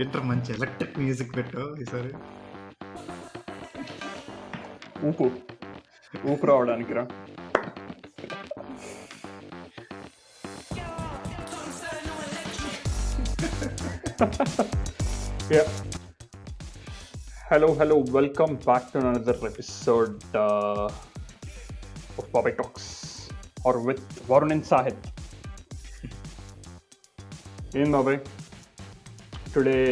ఏంట్రా మంచి electric music పెట్టావు ఈసారి. ఊపు ఊపు రావడానికి రా. Yeah. Hello, welcome back to another episode of Babai Talks or with Varun and Sahit. In Babai, today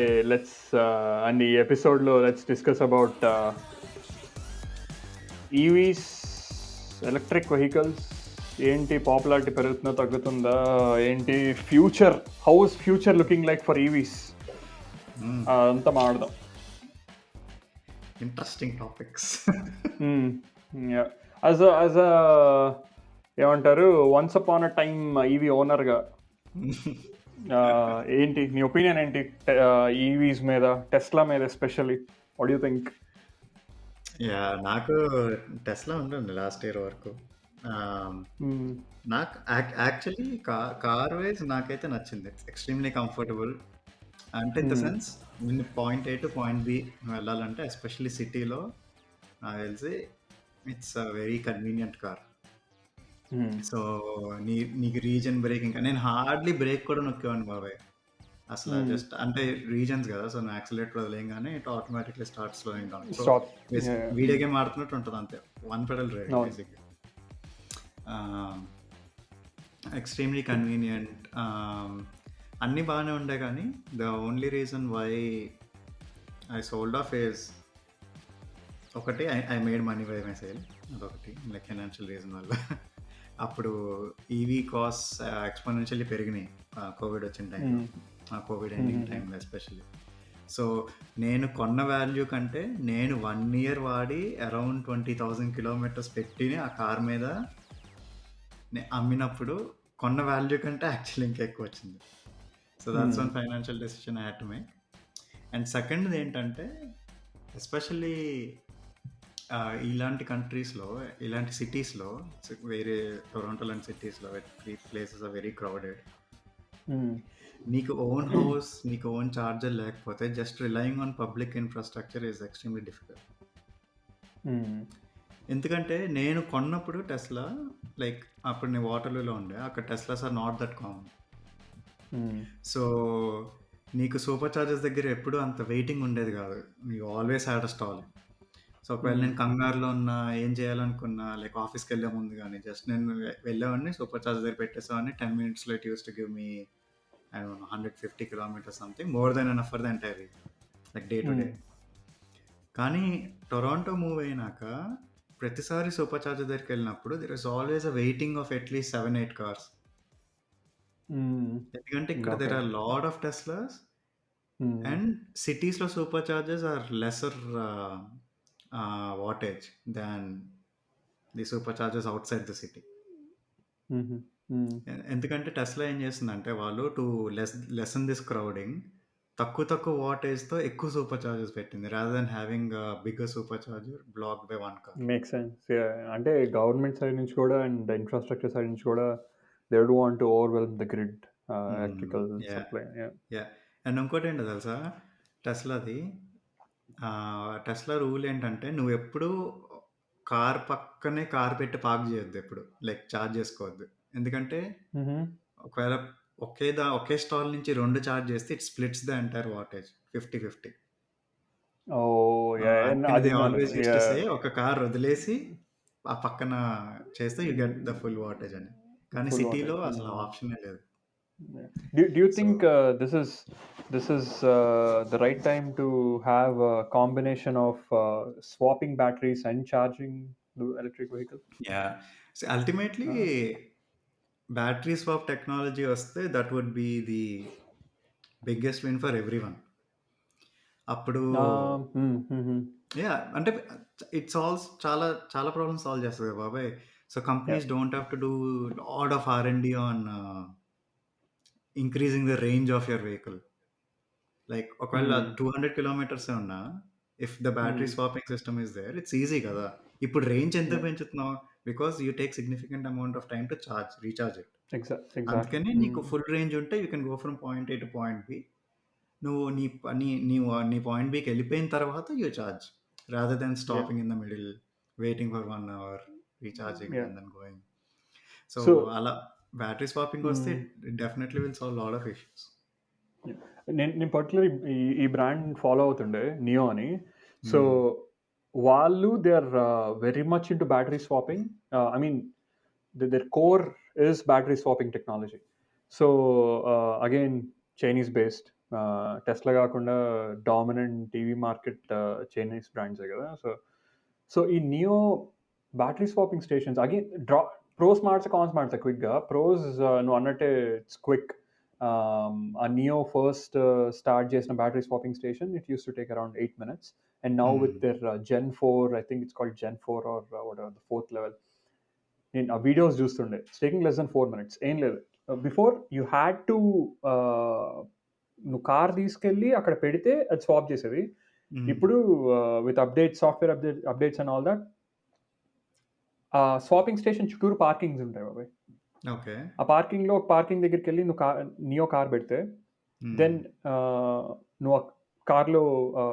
and the episode let's discuss about EVs, electric vehicles. ఏంటి popularity పెరుగుతుందా తగ్గుతుందా, ఏంటి future, how is future looking like for EVs, అంతా మాట్లాడదాం. Interesting topics. As a ఏమంటారు, once upon a time EV ఓనర్గా ఏంటి నీ ఒపీనియన్ ఏంటి ఈవీస్ మీద, టెస్లా మీద especially? What you think? Ya, నాకు టెస్లా ఉండండి లాస్ట్ ఇయర్ వరకు. నాకు యాక్చువల్లీ కార్ వైజ్ నాకైతే నచ్చింది. It's extremely comfortable. అంటే in the sense point A to point B వెళ్ళాలంటే ఎస్పెషల్లీ సిటీలో నాకు తెలిసి it's a very convenient car. So నీకు రీజన్ బ్రేకింగ్, నేను హార్డ్లీ బ్రేక్ కూడా నొక్కేవాడిని బాబాయ్ అసలు. జస్ట్ అంటే రీజన్స్ కదా, సో నువ్వు యాక్సిలేటర్ వదిలేయంగానే it automatically start slowing down. So video game ఆడుతున్నట్టు ఉంటుంది అంతే, వన్ పెడల్ డ్రైవ్ బేసిక్గా. Extremely convenient. అన్నీ బాగానే ఉండే, కానీ the only reason why I sold off is ఒకటి, I made money by my sale. అదొకటి, లైక్ ఫైనాన్షియల్ రీజన్ వల్ల. అప్పుడు ఈవీ కాస్ట్ ఎక్స్పోనెన్షియల్లీ పెరిగినాయి కోవిడ్ వచ్చిన టైంలో, కోవిడ్ ఎండింగ్ టైంలో ఎస్పెషల్లీ. సో నేను కొన్న వాల్యూ కంటే నేను 1 year వాడి అరౌండ్ 20,000 kilometers పెట్టి ఆ కార్ మీద అమ్మినప్పుడు కొన్న వాల్యూ కంటే యాక్చువల్లీ ఇంకా ఎక్కువ వచ్చింది. So that's one financial decision I had to make. And second ఏంటంటే, ఎస్పెషల్లీ ఇలాంటి కంట్రీస్లో, ఇలాంటి సిటీస్లో, వేరే టొరంటో లాంటి సిటీస్లో ప్లేసెస్ ఆర్ వెరీ క్రౌడెడ్. నీకు ఓన్ హౌస్, నీకు ఓన్ చార్జర్ లేకపోతే just relying on public infrastructure is extremely difficult. ఎందుకంటే నేను కొన్నప్పుడు టెస్లా, లైక్ అప్పుడు నేను వాటర్లూలో ఉండే, అక్కడ Teslas are not that common. So నీకు సూపర్ చార్జెస్ దగ్గర ఎప్పుడు అంత వెయిటింగ్ ఉండేది కాదు, నీకు always had a stall. So ఒకవేళ నేను కంగారులో ఉన్నా, ఏం చేయాలనుకున్నా, లైక్ ఆఫీస్కి వెళ్ళే ముందు కానీ జస్ట్ నేను వెళ్ళేవాడిని, సూపర్ చార్జర్ దగ్గర పెట్టేసేవాడిని. 10 minutes it used to give me I don't know 150 kilometers something, more than enough for the entire week, like day to day. కానీ టొరాంటో మూవ్ అయినాక ప్రతిసారి సూపర్ చార్జర్ దగ్గరికి వెళ్ళినప్పుడు there is always a waiting of at least 7-8 cars. ఎందుకంటే ఇక్కడ there are a lot of Teslas and cities లో super chargers are lesser wattage than the super chargers outside the city. ఎందుకంటే Tesla ఏం చేస్తుందంటే, వాళ్ళు to lesson this crowding తక్కువ వాటేజ్తో ఎక్కువ సూపర్ చార్జెస్ పెట్టింది, rather than having bigger super charger block by one car. Make sense. అంటే government side నుంచి కూడా అండ్ ఇన్ఫ్రాస్ట్రక్చర్ సైడ్ నుంచి కూడా they don't want to overwhelm the grid electrical supply. And ఇంకోటి ఏంటో తెలుసా, టెస్లా రూల్ ఏంటంటే, నువ్వు ఎప్పుడు కార్ పక్కనే కార్ పెట్టి పార్క్ చేయొద్దు, ఎప్పుడు లైక్ చార్జ్ చేసుకోవద్దు. ఎందుకంటే ఒకవేళ ఒకే స్టాల్ నుంచి 2 చార్జ్ చేస్తే it splits the entire wattage 50-50. Always use to say ఒక కార్ వదిలేసి ఆ పక్కన చేస్తే you get the full wattage అని. కానీ సిటీలో అసలు ఆప్షనే లేదు. Do you think this is the right time to have a combination of swapping batteries and charging the electric vehicle? Yeah. So ultimately, battery swap technology వస్తే that would be the biggest win for everyone. అప్పుడు అంటే it solves చాలా problems solve చేస్తుంది కదా బాబాయ్. So companies don't have to do lot of R&D on increasing the range of your vehicle. Like ఒకవేళ 200 kilometers ఉన్నా, if the battery swapping system is there, it's easy కదా. ఇప్పుడు range ఎంత పెంచుతున్నావు, because you take significant amount of time to recharge it. అందుకని నీకు full range ఉంటే you can go from point A to point B. నువ్వు నీ point బికి వెళ్ళిపోయిన తర్వాత you charge rather than Yeah. Stopping in the middle waiting for 1 hour recharging Yeah. And then going. So So, అలా battery swapping వస్తే mm, it definitely will solve lot of issues. yeah. నేను particular ఈ brand follow అవుతుండే Nio అని. So వాళ్ళు they are very much into battery swapping. I mean their core is battery swapping technology. So again, Chinese based. Tesla కాకుండా dominant TV market Chinese బ్రాండ్సే కదా. So ఈ NIO battery swapping stations again pros మార్చా cons మార్చా క్విక్గా. Pros నువ్వు అన్నట్టే it's quick. ఆ నియో ఫస్ట్ స్టార్ట్ చేసిన battery swapping station it used to take around 8 minutes. And now with their Gen 4, I think it's called Gen 4 or whatever, the fourth level. నేను ఆ videos చూస్తుండే it's taking less than 4 minutes. ఏం లేదు, before you had to నువ్వు car తీసుకెళ్ళి అక్కడ పెడితే అది స్వాప్ చేసేది. ఇప్పుడు with software updates and all that, swapping station చుట్టూరు పార్కింగ్స్ ఉంటాయి బాబాయ్. ఓకే. ఆ పార్కింగ్ దగ్గరికి వెళ్ళి నువ్వు నియో కార్ పెడితే దెన్ నువ్వు ఆ కార్లో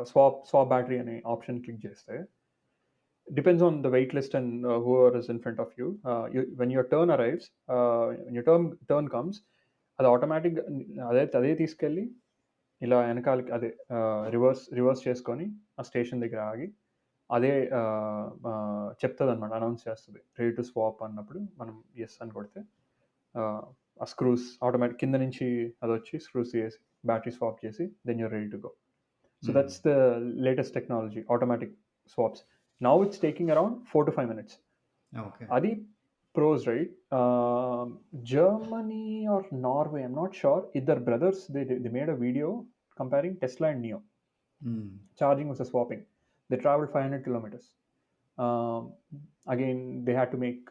స్వాప్ బ్యాటరీ అనే ఆప్షన్ క్లిక్ చేస్తే, depends on the wait list and whoever is in front of you. When your turn arrives, when your turn comes, అది ఆటోమేటిక్గా అదే తీసుకెళ్ళి ఇలా వెనకాలకి అదే రివర్స్ చేసుకొని ఆ స్టేషన్ దగ్గర ఆగి అదే చెప్తుంది అనమాట, అనౌన్స్ చేస్తుంది రెడీ టు స్వాప్ అన్నప్పుడు. మనం ఎస్ అని కొడితే ఆ స్క్రూస్ ఆటోమేటిక్ కింద నుంచి అది వచ్చి స్క్రూస్ చేసి బ్యాటరీ స్వాప్ చేసి then you're ready to go. So that's the latest technology, automatic swaps. Now it's taking around 4 to 5 minutes. Okay. Adi pros, right? Germany or Norway, I'm not sure. Either brothers, they made a video comparing Tesla and Neo. Charging versus swapping. They traveled 500 kilometers. Again, they had to make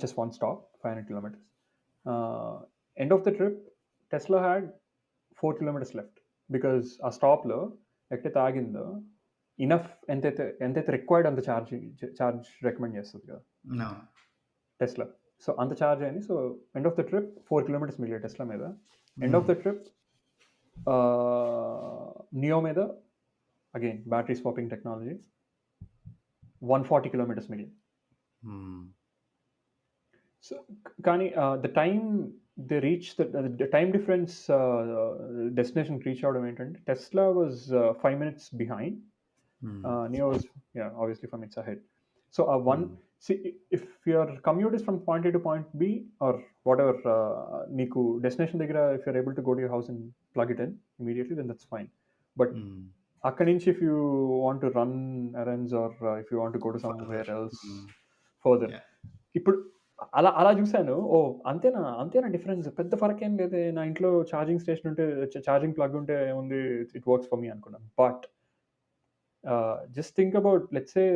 just one stop, 500 kilometers. End of the trip, Tesla had 4 kilometers left. Because ఆ స్టాప్లో ఎక్కడైతే ఆగిందో enough ఎంతైతే required అంత charge recommend చేస్తుంది కదా Tesla. So అంత charge అయింది. So end of the trip 4 kilometers మిగిలాయి టెస్లా మీద. End of the trip NIO మీద again battery swapping technology 140 kilometers మిగిలింది. సో కానీ the time they reach the time difference destination reach అవడం ఏంటంటే Tesla was 5 minutes behind, NIO was obviously 5 minutes ahead. So if your commute is from point A to point B or whatever, నీకు destination దగ్గర if you're able to go to your house and plug it in immediately, then that's fine. But అక్కడి నుంచి if you want to run errands or if you want to go to somewhere else further, ఇప్పుడు అలా చూశాను. అంతేనా difference, పెద్ద ఫరక్ ఏం లేదే, నా ఇంట్లో ఛార్జింగ్ స్టేషన్ ఉంటే ఛార్జింగ్ ప్లగ్ ఉంటే ఉంది, ఇట్ వర్క్స్ ఫర్ మీ అనుకున్నాను. But just think about, let's say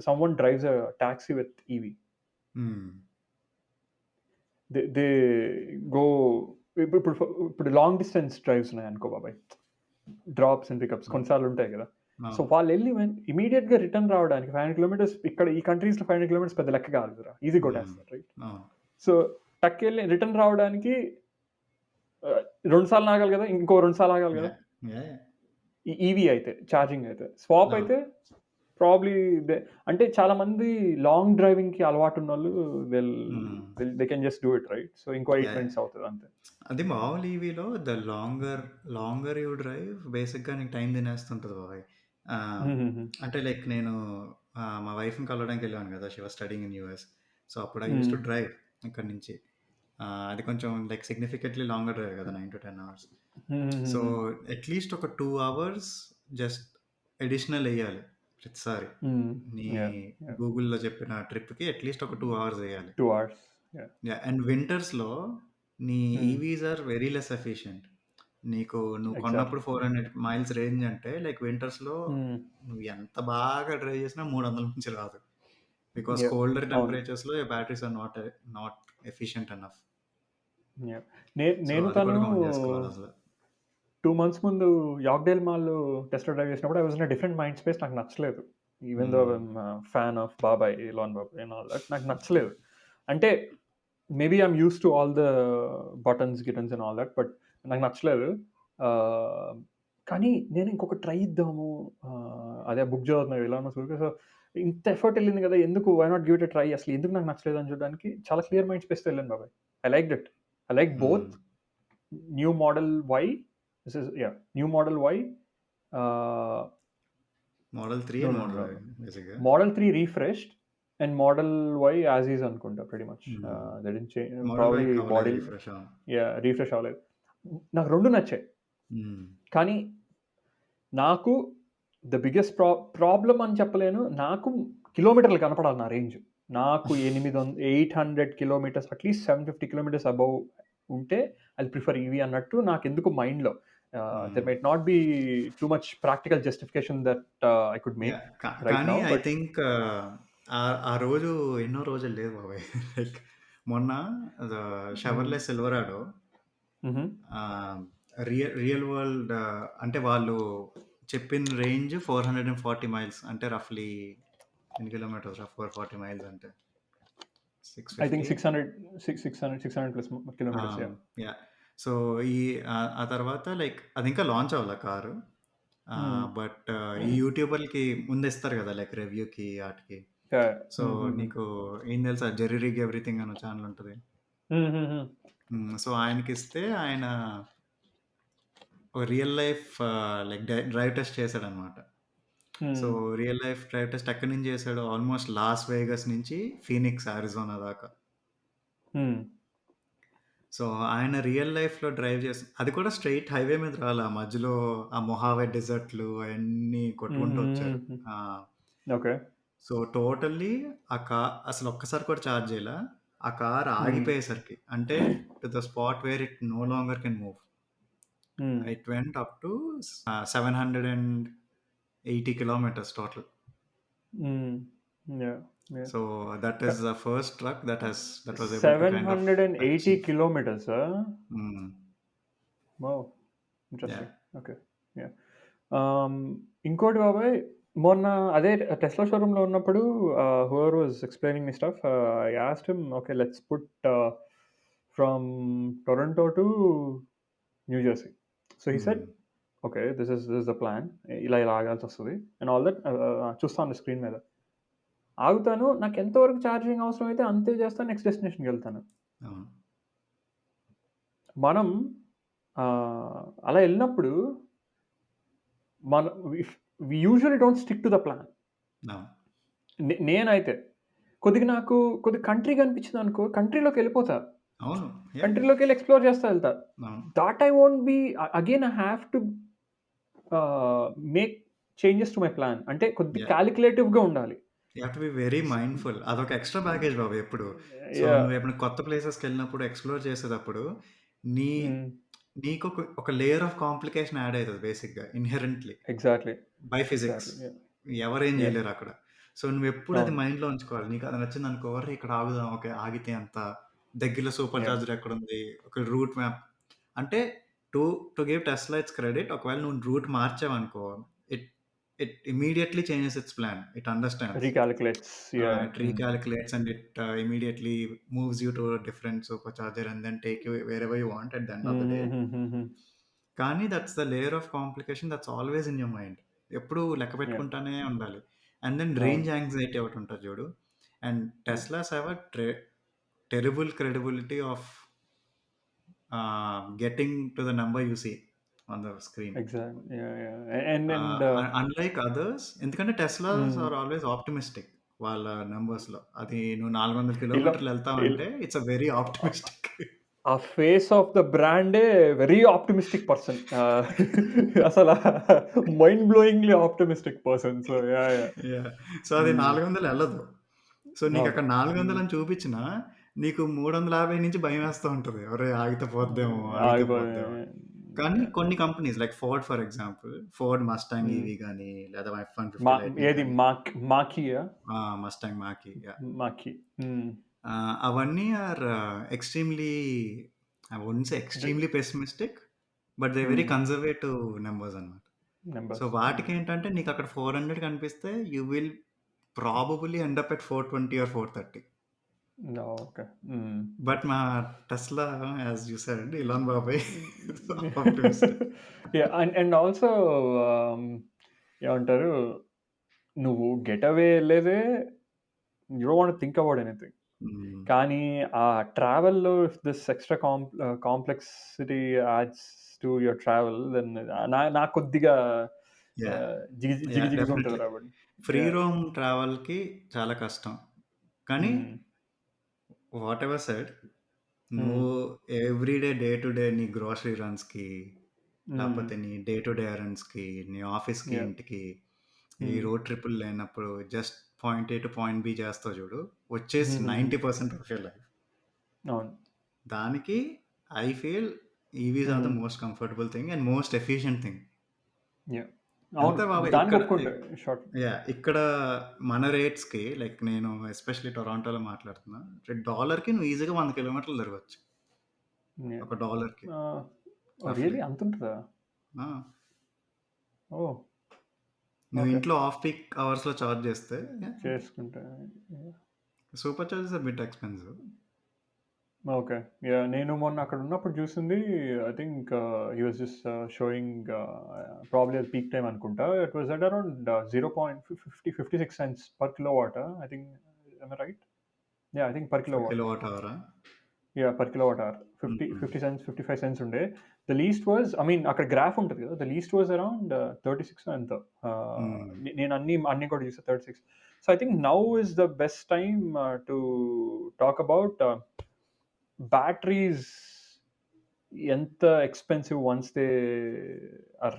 someone drives a taxi with EV. They go ఇప్పుడు లాంగ్ డిస్టెన్స్ డ్రైవ్స్ ఉన్నాయి అనుకో బాబాయ్, డ్రాప్స్ అండ్ పికప్స్ కొన్నిసార్లు ఉంటాయి కదా. సో వాళ్ళు వెళ్ళి ఇమీడియట్ గా రిటర్న్ రావడానికి 500 kilometers, ఇక్కడ ఈ కంట్రీస్ లో 500 kilometers పెద్ద లెక్క కాదు కదా, ఈజీ కొట్టేస్తారు రైట్. సో టక్ వెళ్ళి రిటర్న్ రావడానికి 2 సార్లు ఆగాలి కదా, ఇంకో 2 సార్లు ఆగాలి కదా. ఈ ఈవీ అయితే, ఛార్జింగ్ అయితే, స్వాప్ అయితే ప్రాబ్లీ అంటే చాలా మంది లాంగ్ డ్రైవింగ్ కి అలవాటు ఉన్న వాళ్ళు they can just do it right. So ఇంకో 8 minutes అవుతుంది అంతే. అది మామూలు ఈవీలో ద లాంగర్ యూ డ్రైవ్ బేసిక్గా నీకు టైం తినేస్తుంటుంది బాబాయ్. అంటే లైక్ నేను మా వైఫ్ని కలవడానికి వెళ్ళాను కదా, she was studying in US. So అప్పుడు ఐ యూస్ టు డ్రైవ్ ఇక్కడ నుంచి. అది కొంచెం లైక్ సిగ్నిఫికెంట్లీ లాంగర్ డ్రైవ్ కదా, 9 to 10 hours. సో అట్లీస్ట్ ఒక 2 hours జస్ట్ అడిషనల్ వేయాలి ప్రతిసారి. నీ గూగుల్లో చెప్పిన ట్రిప్కి అట్లీస్ట్ ఒక 2 hours వేయాలి. 2 hours. అండ్ వింటర్స్లో నీ EVs are very less efficient. నువ్వు కొన్నప్పుడు 400 miles రేంజ్ అంటే లైక్ వింటర్స్లో నువ్వు ఎంత బాగా డ్రైవ్ చేసినా 300 నుంచి రాదు. బికాస్ కోల్డర్ టెంపరేచర్స్లో batteries are not efficient enough. నేను 2 months ముందు యాక్డేల్ మాల్ టెస్లా డ్రైవ్ చేసినప్పుడు I was in different mind space. నాకు నచ్చలేదు. ఈవెన్ దో ఫ్యాన్ ఆఫ్ బాబాయ్, లాన్ బాబాయ్ అండ్ ఆల్ దట్, నాకు నచ్చలేదు. అంటే maybe I'm use to all the buttons గిటన్స్ and all that, but నాకు నచ్చలేదు. కానీ నేను ఇంకొక ట్రై ఇద్దాము. అదే బుక్ చదువుతున్నా ఎలా ఉన్నా సో, ఇంత ఎఫర్ట్ వెళ్ళింది కదా! ఎందుకు why not give it a try? అసలు ఎందుకు నాకు నచ్చలేదు అని చూడడానికి చాలా క్లియర్ మైండ్ స్పేస్‌తో వెళ్ళాను బాబాయ్. I liked it. I like hmm. Both new model Y. This is new model Y. Ah, model 3 no, and no, model no, Y no. బేసిక్‌గా. Model 3 refreshed and model Y as is అనుకుంటా pretty much. Hmm. They didn't change model probably వైకి అవ్వలేదు body refresh. అవును. Refresh అవ్వలేదు. నాకు 2 నచ్చాయి. హ్మ్. కానీ నాకు ద బిగ్గెస్ట్ ప్రాబ్లమ్ అని చెప్పలేను. నాకు కిలోమీటర్లు కనపడాలి నా రేంజ్. నాకు 800 కిలోమీటర్స్ అట్‌లీస్ట్ 750 కిలోమీటర్స్ అబోవ్ ఉంటే ఐల్ ప్రిఫర్ ఈవీ అన్నట్టు నాకెందుకో మైండ్‌లో దేర్ హ్మ్. Might not be too much practical justification that I could make yeah! Right కానీ నౌ. ఐ బట్ థింక్ ఆ రోజు ఎన్నో రోజులు లేదు బాబాయ్. లైక్ మొన్న హ్మ్. 'షెవర్లే సిల్వరాడో' హుహు. ఆహ్, రియల్ వరల్డ్ అంటే వాళ్ళు చెప్పిన రేంజ్ 440 మైల్స్ అంటే రఫ్‌లీ ఎన్ని కిలోమీటర్స్ రా 440 మైల్స్ అంటే ఐ థింక్ 650. 600 ప్లస్ ఆ! కిలోమీటర్స్. యాహ్! యాహ్! సో, ఈ ఆ తర్వాత లైక్ అదింకా లాంచ్ అవ్వల కారు. హ్మ్. బట్ ఈ యూట్యూబర్‌లకి ముందిస్తారు గదా! లైక్ రివ్యూకి ఆటికి. యాహ్! సో, హ్మ్. హ్మ్. హ్మ్. నీకు ఏం తెలుసా 'జెర్రీ రిగ్ ఎవ్రీథింగ్' అనో ఛానెల్ ఉంటది. హ్మ్. హ్మ్. హ్మ్. సో, ఆయనకిస్తే ఆయన ఒక real life like drive test చేశాడనమాట. So, hmm. Real life drive test ఎక్కడి నుంచి చేశాడు? ఆల్మోస్ట్ లాస్ వేగస్ నుంచి ఫీనిక్స్, అరిజోనా దాకా. హ్మ్. సో, ఆయన రియల్ లైఫ్‌లో డ్రైవ్ చేసి అది కూడా స్ట్రెయిట్ హైవే మీద రాలా. మధ్యలో ఆ మొహావే డెజర్ట్‌లు అయన్నీ కొట్టుకుంటూ వచ్చారు. హుహుహుహు. ఆ! ఓకే. సో, టోటల్లీ ఆ అసలు ఒక్కసారి కూడా చార్జ్ చేయలా. ఆ కార్ హ్మ్. ఆగిపోయేసరికి అంటే to the spot where it no longer can move. Hmm. It went up to 780 kilometres total. Hmm. Yeah! Yeah! So, that క is the first truck that was able to kind of 780 achieve. కిలోమీటర్సా? Hmm. Wow! Yeah! Interesting. Okay. Yeah! Ah, ఇంకోటి బాబాయ్ మొన్న అదే Tesla షోరూమ్‌లో ఉన్నప్పుడు whoever was explaining me stuff I asked him okay let's put from Toronto to New Jersey. So he said హ్మ్. Okay this is the plan. ఇలా ఆగాల్సొస్తది and all that చూస్తా ఉంది స్క్రీన్ మీద. ఆగుతాను. నాకు ఎంతవరకు ఛార్జింగ్ అవసరమైతే అంతే చేస్తాను. నెక్స్ట్ డెస్టినేషన్‌కెళ్తాను. అవును. మనం అలా ఎళ్ళినప్పుడు మన if we usually don't stick to the plan. అవును. నేనైతే కొద్దిగా కంట్రీ కనిపించిందనుకో కంట్రీలోకెళ్ళిపోతా. అవును. యాహ్! కంట్రీలోకెళ్ళి ఎక్స్‌ప్లోర్ చేస్తా ఎళ్తా. అవును. Thought I won't be again I have to make changes to my plan. అంటే కొద్దిగా యాహ్! కాలిక్యులేటివ్‌గా ఉండాలి. You have to be very స్ మైండ్‌ఫుల్. అదొక ఎక్స్‌ట్రా బ్యాగేజ్ బాబు ఎప్పుడు. So, yeah! నువ్వెప్పుడైనా కొత్త ప్లేసెస్‌కెళ్ళినప్పుడు, ఎక్స్‌ప్లోర్ చేసేటప్పుడు నీ హ్మ్. నీకొక లేయర్ ఆఫ్ కాంప్లికేషన్ యాడ్ అయితది బేసిక్‌గా inherently exactly. By physics. Exactly. Yeah! ఎవరేం యాహ్! జేయలేరక్కడ. సో, నువ్వెప్పుడు అది అవును. మైండ్‌లో ఉంచుకోవాలి. నీకది నచ్చిందనుకో, "అరె! ఇక్కడ ఆగుదాం. ఓకే. ఆగితే ఎంత? దగ్గరలో సూపర్ యాహ్! చార్జర్ ఎక్కడుంది? ఒక రూట్ మ్యాప్." అంటే to to give Tesla its credit. ఒకవేళ నువ్వు రూట్ మార్చావనుకో, it it immediately changes its plan. It understands. Recalculates. Yeah! It hmm. recalculates and it immediately moves you to a different supercharger and then take you wherever you want at the end of the day. హుహుహుహుహు. కానీ that's the layer of complication that's always in your mind. ఎప్పుడూ లెక్క yeah! పెట్టుకుంటానే ఉండాలి. And then అవును. Range anxiety ఒకటుంటది చూడు. And yeah! Teslas have terrible credibility of getting to the number you see on the screen. Exactly. Yeah! Yeah! And unlike others ఎందుకంటే Teslas హ్మ్. Are always optimistic వాళ్ళ నంబర్స్‌లో. అది నువ్వు 400 ఇలా కిలోమీటర్లు ఇల్ ఎళ్తావంటే it's a very ah, optimistic. ఆ ఫేస్ ఆఫ్ ద బ్రాండే వెరీ ఆప్టిమిస్టిక్ పర్సన్. అసల mind blowingly optimistic person. So yeah! Yeah! Yeah! So, అది హ్మ్. 400 ఎళ్ళదు. సో, అవును. నీకక్కడ 400 హ్మ్. అని చూపించినా నీకు 350 నుంచి భయమేస్తా ఉంటది. ఒరేయ్! ఆగితే పోద్దేమో, ఆగితే ఆగిపోయి పోద్దేమో అని. కానీ కొన్ని companies like Ford for example, Ford Mustang హ్మ్. ఈవీ గాని, లేదా మా F-150 లైట్నింగ్ ఏది గాని, మాకియా? మస్టాంగ్ మాకీ యాహ్! మాకి. హ్మ్. అవన్నీ are extremely I won't say డ్ extremely pessimistic. But they very hmm. Conservative numbers అన్నమాట. So, numbers. హ్మ్. వాటికేంటంటే నీకక్కడ 400 కనిపిస్తే you will probably end up at 420 or 430. Okay. But మా Tesla as you said Elon బాబాయ్ optimistic. And also ఏమంటారు, నువ్వు get away వెళ్ళేదే, you don't want think about anything. కానీ ఆ ట్రావెల్‌లో if this extra complexity adds to your travel, then నాకు కొద్దిగా యా యా జిగజిగిగా ఉంటది డెఫినెట్లీ. రాబడి. Free yeah! రోమ్ ట్రావెల్‌కి చాలా కష్టం. కానీ హ్మ్. వాట్ ఎవర్ సెడ్, హ్మ్. నువ్వు ఎవ్రీడే డే టు డే నీ గ్రోసరీ రన్స్‌కి, హ్మ్. లేపోతే నీ డే టు డే ఎరండ్స్‌కి, నీ ఆఫీస్‌కి, యాహ్! ఇంటికి, ఈ హ్మ్. రోడ్ ట్రిప్పులు లేనప్పుడు just point A to point B చేస్తావు చూడు, వచ్చేసి హుహుహు. 90% ఆఫ్ యూర్ లైఫ్. అవును. దానికి I feel EVs are the hmm. Most comfortable thing and most efficient thing. Yeah! అవును. అంతే బాబు దానికి ఇక్కడ ఒప్పుకుంటా. షార్ట్. ఇక్కడ మన రేట్స్‌కి లైక్ నేను ఎస్పెషల్లీ టొరంటోలో మాట్లాడుతున్నా. $1కి నువ్వు ఈజీగా 100 కిలోమీటర్లు తిరగొచ్చు. యాహ్! ఒక డాలర్‌కి ఆహ్, ఓహ్! రఫ్‌లీ. రియల్లీ అంతుంటదా? ఆ! ఓహ్! నువ్వు ఓకే. ఇంట్లో ఆఫ్ పీక్ అవర్స్‌లో చార్జ్ చేస్తే అంతే. చేసుకుంటా. Yeah! Super charges are bit expensive. Okay. Yeah! నేను మొన్న అక్కడ ఉన్నప్పుడు చూసింది, I think he was just showing, probably అది పీక్ టైమ్ అనుకుంటా. It was at around 0.56 cents per kilowatt. I think, am I right? Yeah! I think per per kilowatt. Kilowatt అవరా? Yeah! Per kilowatt hour. Hmm. 50 cents, 55 cents ఉండే. The least was, I mean అక్కడ graph ఉంటది కదా! The least was around 36 ఎంతో. హ్మ్. నేను అన్ని కూడా చూసా 36. So, I think now is the best time to talk about batteries ఎంత expensive once are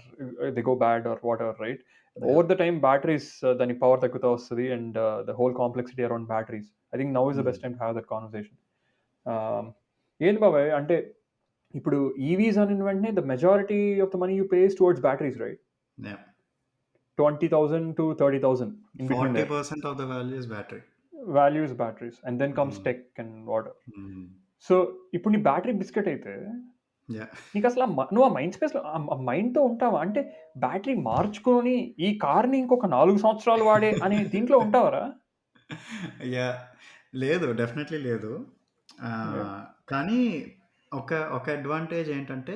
they go bad or whatever, right? Yeah! Over the time batteries దాని పవర్ తగ్గుతా వస్తది. And the whole complexity around batteries. I think now is the hmm. Best time to have that conversation. Ah, ఏంటి బాబాయ్ అంటే, ఇప్పుడు EVs అనిన వెంటనే the majority of the money you pay is towards batteries, right? Yeah! 20,000 to 30,000 in between there. 40% of the value is battery. Value is batteries and then comes హ్మ్. tech and whatever. హ్మ్. So, ఇప్పుడు నీ battery biscuit అయితే, yeah! నీకసల నువ్వు ఆ mind స్పేస్‌లో ఆ మైండ్‌తో ఉంటావా? అంటే బ్యాటరీ మార్చుకొని ఈ కార్‌ని ఇంకొక 4 సంవత్సరాలు వాడే అనే దీంట్లో ఉంటావారా? యాహ్! లేదు. డెఫినెట్‌లీ లేదు. యాహ్! కానీ ఒక ఒక అడ్వాంటేజ్ ఏంటంటే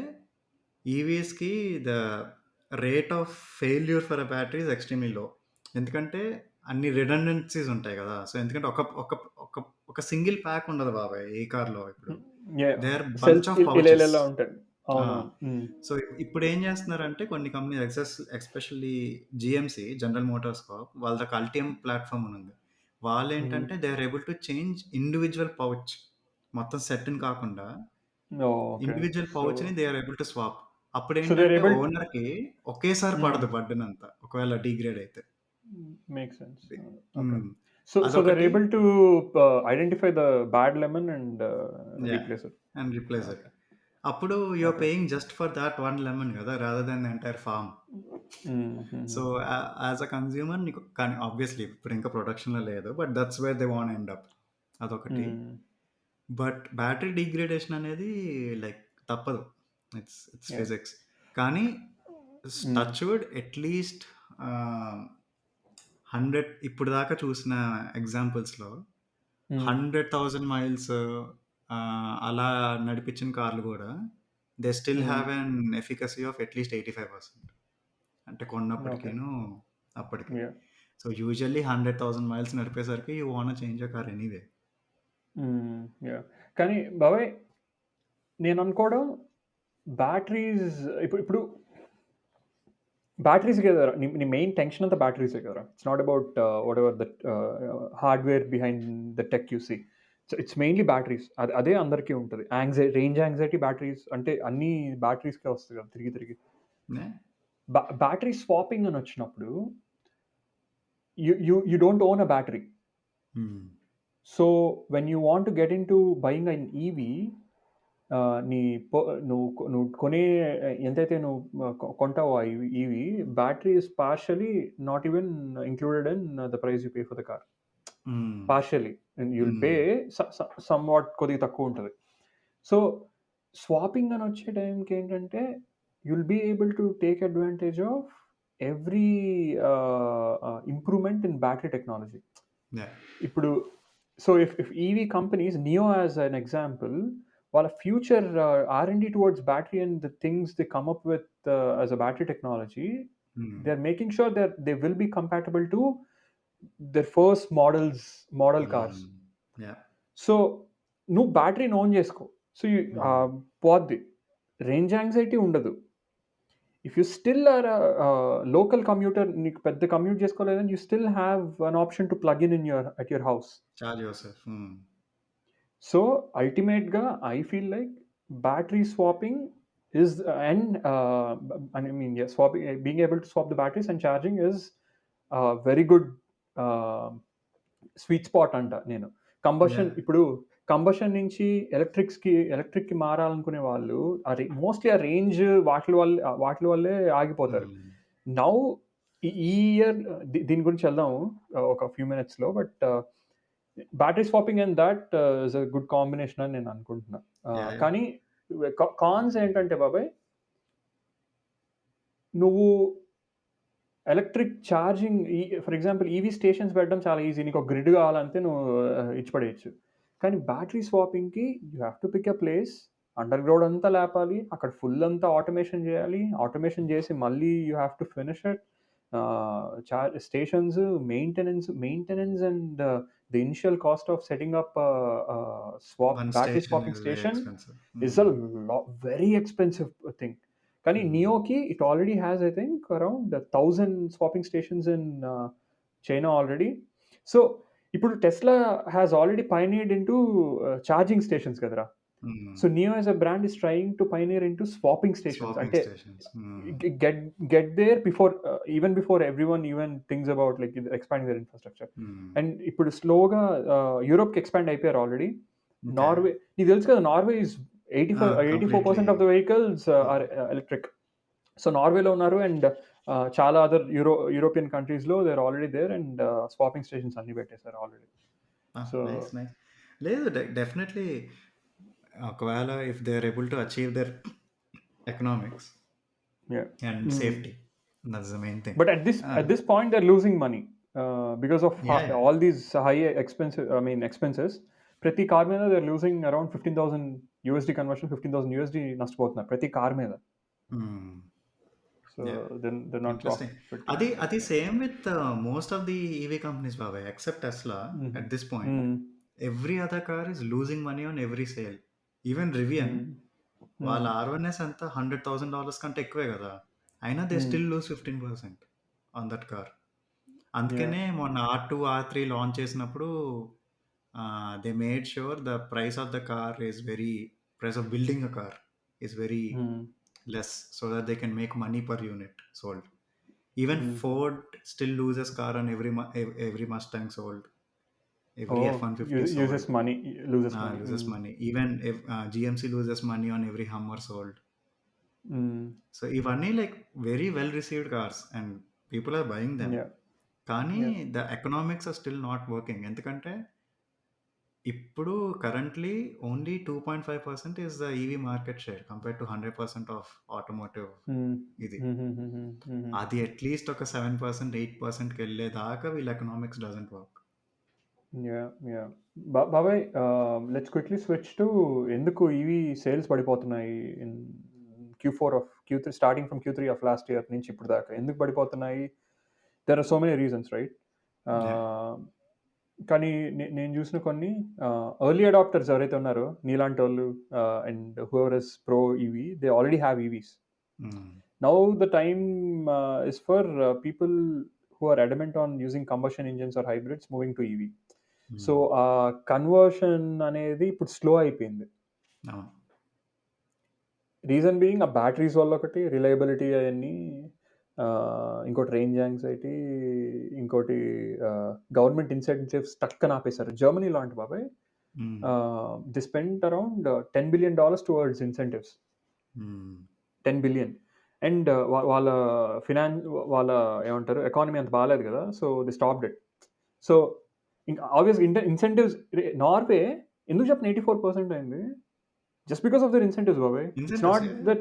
ఈవీస్‌కి the rate of failure for a battery is extremely low. ఎందుకంటే అన్ని రిడెండెన్సీస్ ఉంటాయి గదా! సో, ఎందుకంటే ఒక ఒక ఒక ఒక సింగిల్ ప్యాక్ ఉండదు బాబాయ్ ఏ కార్‌లో ఇప్పుడు. Hmm. Yeah! They are bunch cells of pouches. ఇలా ఉంటాయి. ఆ! అవునవును. హ్మ్. సో, ఇప్పుడేం జేస్తున్నారంటే కొన్ని company especially GMC, General Motors Corp వాళ్ళదొక అల్టియం ప్లాట్‌ఫార్మ్ అనుంది. హుహు. వాళ్ళేంటంటే they are able to change individual pouch. మొత్తం సెట్‌ని కాకుండా ఓహ్! ఓకే. ఇండివిడ్యువల్ సో, పౌచ్‌ని they are able to swap. They are అప్పుడేంటంటే ఏబుల్. ఓనర్‌కి ఒకేసారి హ్మ్. పడదు బర్డెనంతా. ఒకవేళ డీగ్రేడ్ అయితే. Makes sense. Okay. Hmm. So they are అదొకటి. Able to identify the bad lemon and yeah! Replace it. And replace it. Okay. అప్పుడు you are okay. Paying just for that one lemon గదా! Rather than the entire farm. హుహుహు. So, as a consumer నీకు కానీ obviously ఇప్పుడింకా ప్రొడక్షన్‌లో లేదు. But that's where they want end up. అదొకటి. Hmm. But battery degradation అనేది లైక్ తప్పదు. It's yeah! ఫిజిక్స్. కానీ హ్మ్. టచ్ వుడ్ అట్‌లీస్ట్ ఆహ్, 100 ఇప్పటిదాకా చూసిన ఎగ్జాంపుల్స్‌లో హ్మ్. 100,000 మైల్స్ అలా నడిపించిన కార్లు గూడా they still hmm. Have an efficacy of at least 85%. అంటే ఓకే. కొన్నప్పటికీను, అప్పటికి. యాహ్! సో, యూజువల్లీ 100,000 మైల్స్ నడిపేసరికి you want change your car anyway. Hmm. Yeah! కానీ బాబాయ్, నేననుకోవడం బ్యాటరీస్, ఇప్పుడు ఇప్పుడు బ్యాటరీసే కదరా! నీ నీ మెయిన్ టెన్షన్ అంతా బ్యాటరీసే కదరా! It's not about whatever that hardware behind the tech you see. So, it's mainly batteries. అదే అందరికీ ఉంటది. రేంజ్ యాంగ్జైటీ బ్యాటరీస్ అంటే అన్నీ బ్యాటరీస్‌కే వస్తది కదా! తిరిగి తిరిగి. నే బ్యాటరీ స్వాపింగ్ అని వచ్చినప్పుడు, you don't own a battery. Hmm. So, when you want to get into buying an EV, నీ పొ నువ్వు కొనే ఎంతైతే నువ్వు కొంటావో ఆ EV, battery is partially not even included in the price you pay for the car. Hmm. Partially. You will pay hmm. Somewhat కొద్దిగా తక్కువుంటది. సో, స్వాపింగ్ అని వచ్చే టైంకి ఏంటంటే, you will be able to take advantage of every improvement in battery technology. Yeah! ఇప్పుడు So if EV companies, NIO as an example, while a future R&D towards battery and the things they come up with as a battery technology, they're making sure that they will be compatible to their first model cars. Yeah so నువ్వు బ్యాటరీని on చేసుకో. So పోద్ది. Range anxiety ఉండదు. If you still are local commuter, నీకు పెద్ద commute చేసుకోలేదని, you still have an option to plug in at your house. Charge yourself. So అల్టిమేట్గా I feel like battery swapping is and I mean, yeah, swapping, being able to swap the batteries and charging is very good sweet spot అంట. నేను combustion, Yeah. ఇప్పుడు combustion నుంచి ఎలక్ట్రిక్కి మారాలనుకునే వాళ్ళు mostly ఆ range వాటి వల్లే ఆగిపోతారు. Now ఈ ఇయర్ దీని గురించి వెళ్దాము ఒక ఫ్యూ మినిట్స్లో. But battery swapping and that is a good combination అని నేను అనుకుంటున్నా. కానీ కాన్స్ ఏంటంటే బాబాయ్, నువ్వు electric charging, for example EV stations పెట్టడం చాలా ఈజీ. నీకు ఒక గ్రిడ్ కావాలంటే నువ్వు ఇచ్చిపడేయచ్చు. కానీ బ్యాటరీ స్వాపింగ్కి you have to pick a place, underground అంతా లేపాలి, అక్కడ ఫుల్ అంతా ఆటోమేషన్ చేయాలి. ఆటోమేషన్ చేసి మళ్ళీ you have to finish it. Stations maintenance and the initial cost of setting up battery swapping station is a very expensive thing. కానీ నియోకి it already has I think around 1000 swapping stations in China already. So ఇప్పుడు Tesla has already pioneered into charging stations కదరా. So Nio as a brand is trying to pioneer into swapping stations. అంటే get there before everyone even things about like expanding their infrastructure. And ఇప్పుడు స్లోగా యూరోప్కి expand అయిపోయారు already. Norway, నీకు తెలుసు కదా, Norway is 84% of the vehicles are electric. So నార్వేలో ఉన్నారు, అండ్ చాలా అదర్ యూరోపియన్ కంట్రీస్లో they are already there, and swapping stations అన్ని పెట్టేశారు ఆల్రెడీ. సో లేదు, డెఫినెట్లీ ఒకవేళ if they are able to achieve their economics and safety, that's the main thing. But at this point they're losing money because of all these high expenses. ప్రతి car మీద they're losing around $15,000 conversion, $15,000 నష్టపోతున్నారు ప్రతి car మీద. So they're not interesting. Adi same with most of the EV companies, Babai, except Tesla. At this point, every other car is losing money on every sale. Even Rivian, వాళ్ళ R1S అంతా $100,000 కంటే ఎక్కువే కదా, అయినా they still lose 15% on that car. అందుకనే మొన్న R2 R3 launch చేసినప్పుడు they made sure the price of the car is price of building a car is very less, so that they can make money per unit sold. Even Ford still loses car on every Mustang sold, every F-150 sold. loses money. Even if GMC loses money on every Hummer sold. So ivanni like very well received cars and people are buying them. Kani the economics are still not working. Endukante ఇప్పుడు currently only 2.5% is the EV market share compare to 100% of automotive. ఇది అది at least ఒక 7% 8%కి వెళ్ళేదాకా వీళ్ళ economics doesn't work. బాబాయ్, let's quickly switch to ఎందుకు EV sales పడిపోతున్నాయి in Q4 of Q3, starting from Q3 of last year నుంచి ఇప్పుడు దాకా ఎందుకు పడిపోతున్నాయి? There are so many reasons, right? కానీ నేను చూసిన కొన్ని ఎర్లీ అడాప్టర్స్ ఎవరైతే ఉన్నారో నీలాంటి వాళ్ళు and whoever is pro EV, they already have EVs. Now the time is for people who are adamant on using combustion engines or hybrids moving to EV. So ఆ conversion అనేది ఇప్పుడు slow అయిపోయింది. Reason being ఆ batteries వల్ల ఒకటి, reliability అవన్నీ, ఇంకోటి range anxiety, ఇంకోటి గవర్నమెంట్ ఇన్సెంటివ్స్ టక్కన ఆపేశారు. జర్మనీ లాంటి బాబాయ్ the spend around $10 billion towards incentives. 10 billion. And వాళ్ళ ఏమంటారు, ఎకానమీ అంత బాగాలేదు కదా, so the stopped it. So ఇంకా ఆబ్వియస్ ఇన్సెంటివ్స్, నార్వే ఎందుకు చెప్పిన 84% అయింది? Just because of their incentives, Babai. It's not that,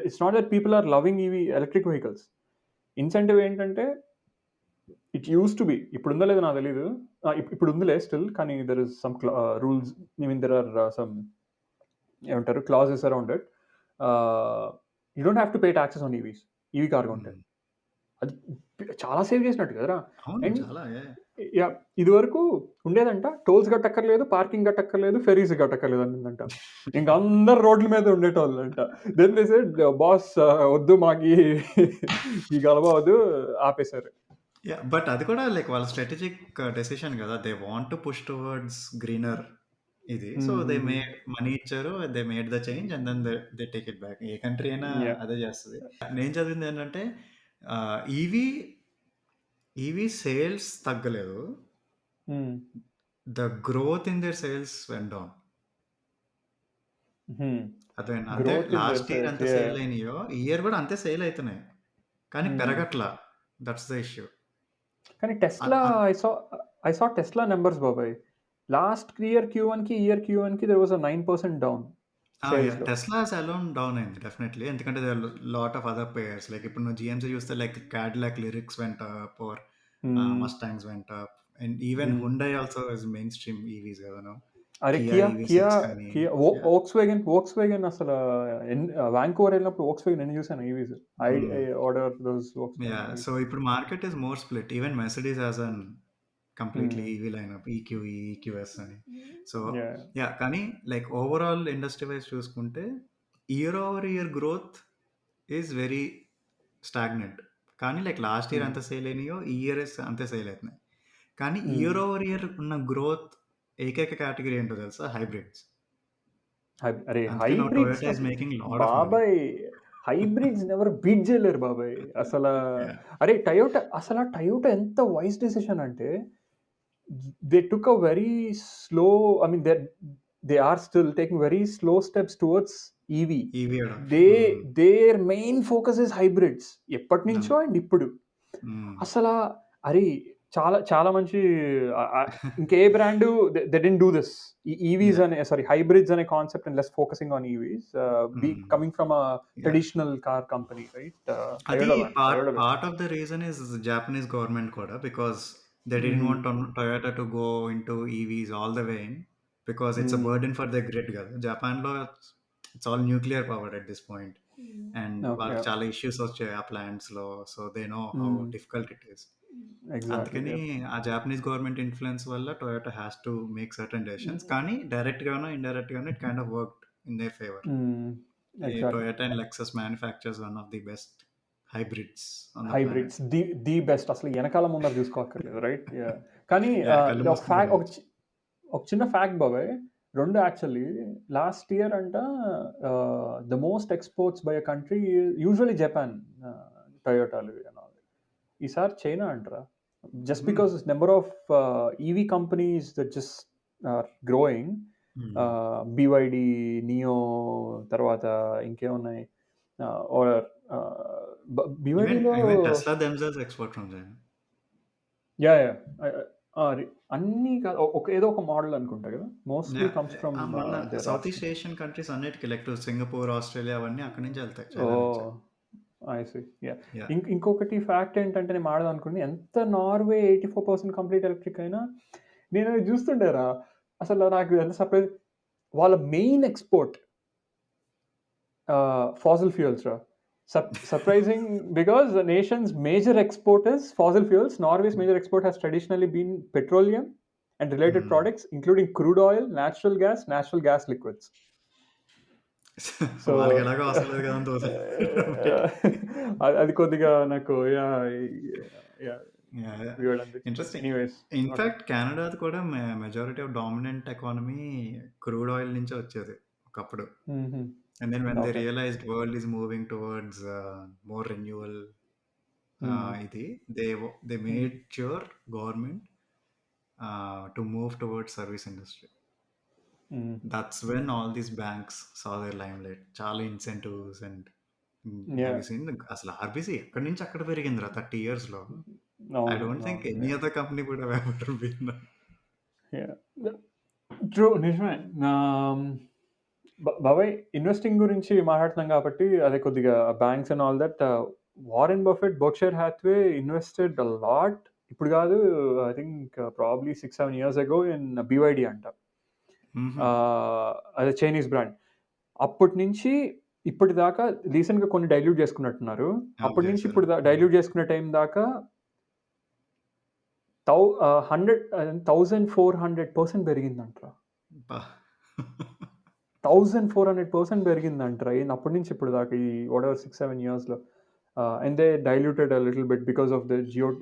it's not that people are loving EV electric vehicles. Incentive ఏంటంటే ఇట్ యూస్ టు బి, ఇప్పుడు ఉందో లేదో నాకు తెలీదు. ఇప్పుడు ఉందిలే స్టిల్, కానీ there is some rules, I mean there are some ఏమంటారు clauses around it. You don't have to pay taxes on EVs, EV car కొంటే. అది చాలా సేవ్ చేసినట్టు కదరా. అవును. అండ్ చాలా. యా, ఇది వరకు ఉండేదంట టోల్స్ కట్టక్కర్లేదు, పార్కింగ్ కట్టక్కర్లేదు, ఫెరీస్ కట్టక్కర్లేదు అనిందంట. ఇంకా అందరు రోడ్ల మీద ఉండేటోళ్ళంట. దెన్ దే సెడ్ బాస్ వద్దు మాకు ఈ గలబా వద్దు, ఆపేశారు. బట్ అది కూడా లైక్ వాళ్ళ స్ట్రాటజిక్ డెసిషన్ కదా. They want to push towards greener ఇది. సో దే మేడ్ మనీ ఇచ్చారు, they made the change and then they take it back. ఏ కంట్రీ అయినా Yeah. అదే చేస్తుంది. నేను చదివింది ఏంటంటే ఈవీ ఈవీ సేల్స్ తగ్గలేదు, Hmm. The growth in their sales went down. Hmm. అదే అంటే Growth in their last year sales. ఎంత Yeah. సేల్ అయినాయో ఈ ఇయర్ కూడా అంతే సేల్ అవుతున్నాయి, కానీ పెరగట్లా. That's the issue. కానీ Tesla, I saw Tesla numbers బాబాయ్. లాస్ట్ ఇయర్ Q1 కి ఇయర్ Q1 కి there was a 9% down sales లో. టెస్లా అలోన్ డౌన్ అయింది డెఫినెట్లీ, ఎందుకంటే they lot of other players. Like ఇప్పుడు నువ్వు జిఎంసీ చూస్తే like Cadillac Lyriq went up, or Mustangs went up, and even Hyundai also is mainstream EVs కదా. అరే Kia Kia EV Kia 6 కానీ Kia Volkswagen అసలు Vancouver వెళ్ళినప్పుడు Volkswagen ఎన్ని చూసాను EVs. I order those Volkswagen so ఇప్పుడు market is more split. Even Mercedes as an completely EV lineup, EQE EQS అని. So కానీ like overall industry wise చూసుకుంటే year over year growth is very stagnant. కానీ like last year అంత sale అయినాయో ఈ year అంతే sale అవుతున్నాయి. కానీ ఇయర్ ఓవర్ ఇయర్ ఉన్న గ్రోత్ ఏకైక కేటగిరీ ఏంటో తెలుసా? హైబ్రిడ్స్. అరే అందుకే నా hybrids Toyota is making lot of money. బాబాయ్, హైబ్రిడ్స్ ఎవరు బీట్ చేయలేరు బాబాయ్ అసలు. అరే టయోటా, అసలు ఆ టయోటా ఎంత వైస్ డెసిషన్ అంటే, they took a very slow, I mean they are still taking very slow steps towards EV. EV their main focus is hybrids ఎప్పటి నుంచో. అండ్ ఇప్పుడు అసలు అరే చాలా చాలా మంచి, ఇంకే brand they didn't do this. EVs అనే హైబ్రిడ్స్ అనే concept and less focusing on EVs, coming from a traditional car company, right? అది part of the reason is Japanese government కూడా, because they didn't want Toyota to go into EVs all the way in, because it's a burden for the grid కదా. జపాన్లో it's all nuclear powered at this point, and వాళ్ళకి చాలా issues వచ్చాయి ఆ ప్లాంట్స్లో. So they know how difficult it is. అందుకని ఆ Japanese government influence వల్ల Toyota has to make certain decisions. కానీ డైరెక్ట్ గానో ఇండైరెక్ట్ గానో it kind of worked in their favour. Toyota and Lexus manufactures one of the best hybrids on the hybrids planet. The best. అసలు వెనకాల ముందర చూసుకోక్కర్లేదు, right? కానీ కళ్ళు ఒక fact, ఒక చిన్న ఫ్యాక్ట్ బాబాయ్. రెండు యాక్చువల్లీ లాస్ట్ ఇయర్ అంట the most exports by a country usually Japan, టొయోటాలు. ఈసారి చైనా అంటారా, just because number of EV companies that just are growing. BYD, NIO, తర్వాత ఇంకేమున్నాయి, బివైడిలో Even Tesla themselves export from China. Yeah అన్ని ఏదో ఒక మోడల్ అనుకుంటా కదా, mostly comes from south east Asian countries అన్నిటికీ, లైక్ సింగపూర్, ఆస్ట్రేలియా అవన్నీ అక్కడి నుంచి వెళ్తాయి. ఇంకొకటి ఫ్యాక్ట్ ఏంటంటే, నేను మాడదాం అనుకుని, ఎంత నార్వే 84% కంప్లీట్ ఎలక్ట్రిక్ అయినా నేను అది చూస్తుంటారా, అసలు నాకు ఎంత సర్ప్రైజ్. వాళ్ళ మెయిన్ ఎక్స్పోర్ట్ fossil fuels, రా. Surprising because the nation's major export is fossil fuels. Norway's major export has traditionally been petroleum and related products, including crude oil, natural gas liquids. So వాళ్ళకి ఎలాగో అవసరం లేదు కదా అని తోసేది. అది కొద్దిగా నాకు ఇంట్రెస్టింగ్. ఇన్ఫాక్ట్ కెనడాది కూడా majority of dominant economy crude oil నుంచే వచ్చేది ఒకప్పుడు. And then when they realized world is moving towards more renewal, they made sure government to move towards service industry. That's when all these banks saw their limelight. చాలా incentives and have you seen అసలు RBC ఎక్కడి నుంచి అక్కడ పెరిగిందిరా 30 years లో. I don't think any other company would have ever been there. True, నిజమే. బాబాయ్ investing గురించి మాట్లాడుతున్నాం కాబట్టి అదే కొద్దిగా banks and all that. Warren Buffett, Berkshire Hathway invested a lot ఇప్పుడు కాదు, I think probably 6-7 years ago in BYD అంట. అదే చైనీస్ బ్రాండ్. అప్పటి నుంచి ఇప్పటిదాకా రీసెంట్‌గా కొన్ని డైల్యూట్ చేసుకున్నట్టున్నారు. ఆఫ్ అప్పటి నుంచి చేశారు. ఇప్పుడు డైల్యూట్ చేసుకునే టైం దాకా 1400% పెరిగిందంటరా. అబ్బా! 1400% పెరిగిందంటరా. అప్పటి నుంచి ఇప్పుడు దాకా ఈ వాటెవర్ 6-7 ఇయర్స్‌లో. And they diluted a little bit because of the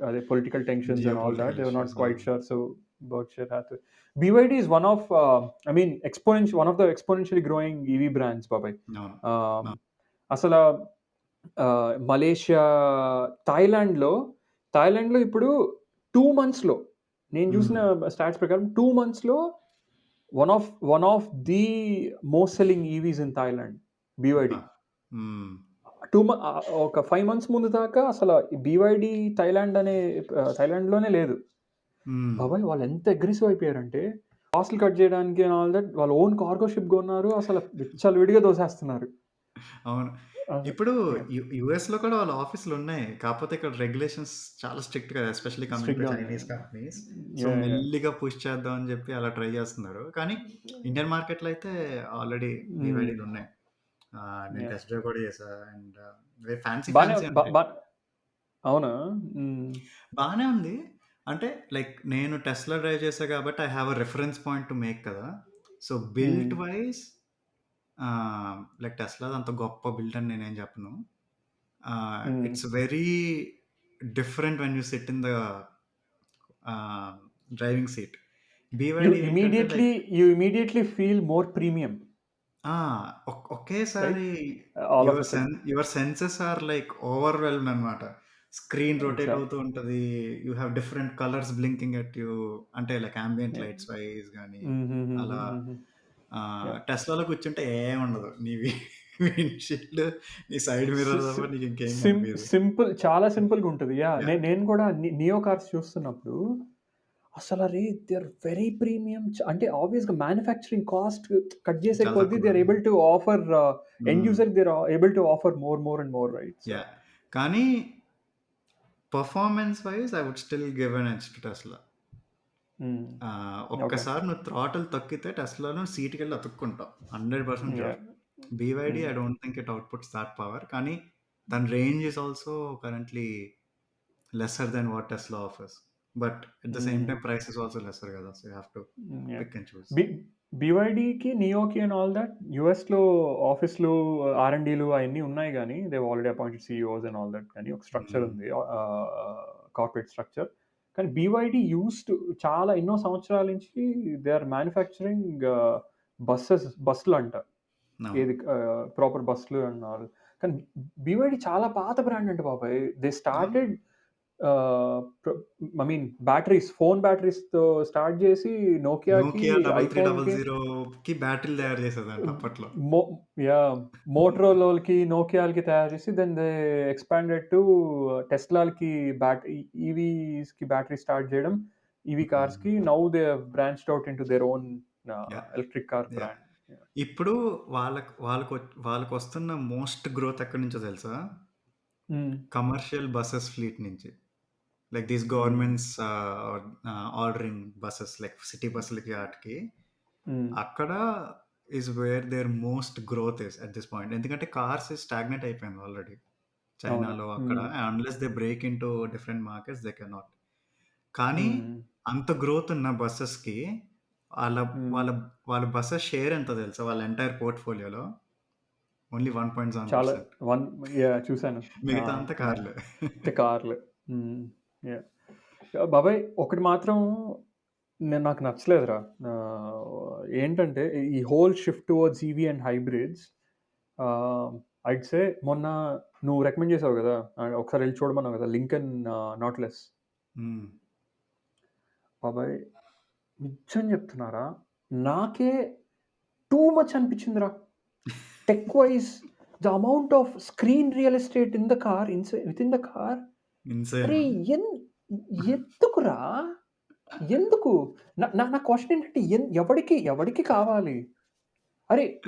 అదే political tensions and all that. Geopolitical they were not issues. Quite sure. So Berkshire Hathaway. BYD is one of, I mean, one of the exponentially growing EV brands, Babai. అవును. Um, అవును. అసల Malaysia, థాయిలాండ్‌లో ఇప్పుడు 2 మంత్స్‌లో నేను చూసిన stats ప్రకారం 2 మంత్స్‌లో one of the most selling EVs in Thailand BYD. అబ్బా! హ్మ్. ఒక 5 మంత్స్ ముందు దాకా అసల BYD థాయిలాండ్‌లోనే లేదు. హ్మ్. బాబాయ్ వాళ్ళు ఎంత అగ్రెసివ్ అయిపోయారంటే కాస్ట్‌లు కట్ చేయడానికి అండ్ ఆల్ దట్ వాళ్ళ ఓన్ కార్గో షిప్ కొన్నారు. అసల విచ్చలవిడిగా దోసేస్తున్నారు. అవును. అస ఇప్పుడు యాహ్! యూఎస్‌లో కూడా వాళ్ళ ఆఫీసులున్నాయి. కాపోతే ఇక్కడ రెగ్యులేషన్స్ చాలా స్ట్రిక్ట్ కదా! ఎస్పెషల్లీ కమింగ్ టు స్ట్రిక్ట్‌గా ఉన్నాయి. Chinese companies. So, yeah! Yeah! మెల్లిగా పుష్ చేద్దాం అని చెప్పి అలా ట్రై చేస్తున్నారు. కానీ ఇండియన్ మార్కెట్‌లో అయితే ఆల్రెడీ హ్మ్. బీవైడీలున్నాయి. నేను యాహ్! టెస్ట్ డ్రైవ్ కూడా చేశా. అండ్ ఫ్యాన్సీ బానే ఫ్యాన్సీ బ ఉంటాయి. బ అవునా? హ్మ్. బానే ఉంది. అంటే లైక్ నేను టెస్లా డ్రైవ్ చేశా కాబట్టి I have a reference point to make కదా! So, hmm. Built wise like టెస్లాది అంత గొప్ప బిల్డ్ అని నేనేం చెప్పను. Hmm. It's very different when you sit in the ah, driving seat. BYD ఏంటంటే like you immediately feel more premium, ah! Right? ఒకేసారి all of a sudden. Your senses are like overwhelmed అనమాట. Screen rotate exactly. అవుతూ ఉంటది. You have different colours blinking at you. అంటే like ambient yeah! Lights wise గాని అలా. హుహుహుహుహుహు. Yeah! టెస్లాలో కూర్చుంటే ఏముండదు. నీ విండ్‌షీల్డ్, నీ సైడ్ సి మిర్రర్ సి తప్ప నీకింకేం సిం కనిపియదు. సింపుల్, చాలా సింపుల్‌గుంటది. యాహ్! యాహ్! నేను కూడా నియో కార్స్ చూస్తున్నప్పుడు అసలరే దే ఆర్ వెరీ ప్రీమియం. అంటే ఆబ్వియస్‌గా మ్యానుఫ్యాక్చరింగ్ కాస్ట్ కట్ చేసే చాలా కొద్దీ తక్కువ. They are able to offer end hmm. User they are able to offer more and more, right? So yeah! కానీ performance wise I would still give an edge to Tesla. Hmm. Okay. ఒక్కసారి నువ్వు throttle తొక్కితే టెస్లాలో సీట్‌కెళ్ళి అతుక్కుంటావు. 100% sure. Yeah! BYD hmm. I don't think it outputs that power. కానీ దాని range is also currently lesser than what Tesla offers. But at the same hmm. Time price is also lesser కదా! So, you have to yeah! Pick and choose. B BYDకి, నియోకి and all that యూఎస్‌లో ఆఫీస్‌లు, ఆర్&డీలు అయన్నీ ఉన్నాయి గానీ, they have already appointed CEOs and all that, కానీ ఒక స్ట్రక్చర్ హ్మ్. ఉంది. Corporate structure. కానీ BYD చాలా ఎన్నో సంవత్సరాల నుంచి దే ఆర్ మ్యానుఫ్యాక్చరింగ్ బస్సులంట. అవును. ఏది ప్రాపర్ బస్సులు అండ్ ఆల్. కానీ BYD చాలా పాత బ్రాండ్ అంట బాబాయ్. దే అవును. స్టార్టెడ్ ఆహ్, ప్ర ఐ మీన్ ఫోన్ బ్యాటరీస్‌తో స్టార్ట్ చేసి నోకియాకి, 'నోకియా ఐఫోన్‌కి, 3300కి బ్యాటరీలు తయారు చేసేదంట అప్పట్లో. మో యాహ్! మోటరోలాకి, నోకియాలకి తయారు చేసి దెన్ దే ఎక్స్‌పాండెడ్ టు టెస్లాలకి ఈవీస్‌కి బ్యాటరీ స్టార్ట్ చేయడం. EV hmm. కార్స్‌కి now they have branched out into their own yeah! Electric car yeah! Brand. Yeah! ఇప్పుడు వాళ్ళకొస్తున్న మోస్ట్ గ్రోత్ ఎక్కడి నుంచో తెలుసా? హ్మ్. కమర్షియల్ బసెస్ ఫ్లీట్ నుంచి. Like these hmm. Governments ordering buses like city బస్సులకి ఆటికి. హ్మ్. అక్కడ is where their most growth is at this point. ఎందుకంటే కార్స్ స్టాగ్నెట్ అయిపోయింది ఆల్రెడీ. అవును. చైనాలో అక్కడ హ్మ్. Unless they break into different markets they cannot. కానీ హ్మ్. అంత గ్రోత్ ఉన్న బసెస్‌కి వాళ్ళ హ్మ్. వాళ్ళ వాళ్ళ బసెస్ షేర్ ఎంతో తెలుసా? వాళ్ళ ఎంటైర్ పోర్ట్‌ఫోలియోలో ఓన్లీ చాలా 1.7%. One yeah! చూసాను. ఆ! మిగతా అంతా యాహ్! కార్లే. కార్లు. హ్మ్. యాహ్! బాబాయ్ ఒకటి మాత్రం నాకు నచ్చలేదురా. ఏంటంటే ఈ whole shift towards EV and hybrids, ah, I'd say మొన్న నువ్వు రికమెండ్ చేసావు గదా! ఒకసారి ఎళ్లి చూడమన్నావు గదా! Lincoln Nautilus. హ్మ్. బాబాయ్ నిజం చెప్తున్నారా? నాకే టూ మచ్ అనిపించిందిరా. Tech wise, the amount of screen real estate in the car, within the car. Insane. అరే! ఎన్ ఎందుకురా? ఎందుకు? నా నా నా క్వెషన్ ఏంటంటే ఎవడికి కావాలి? అరే!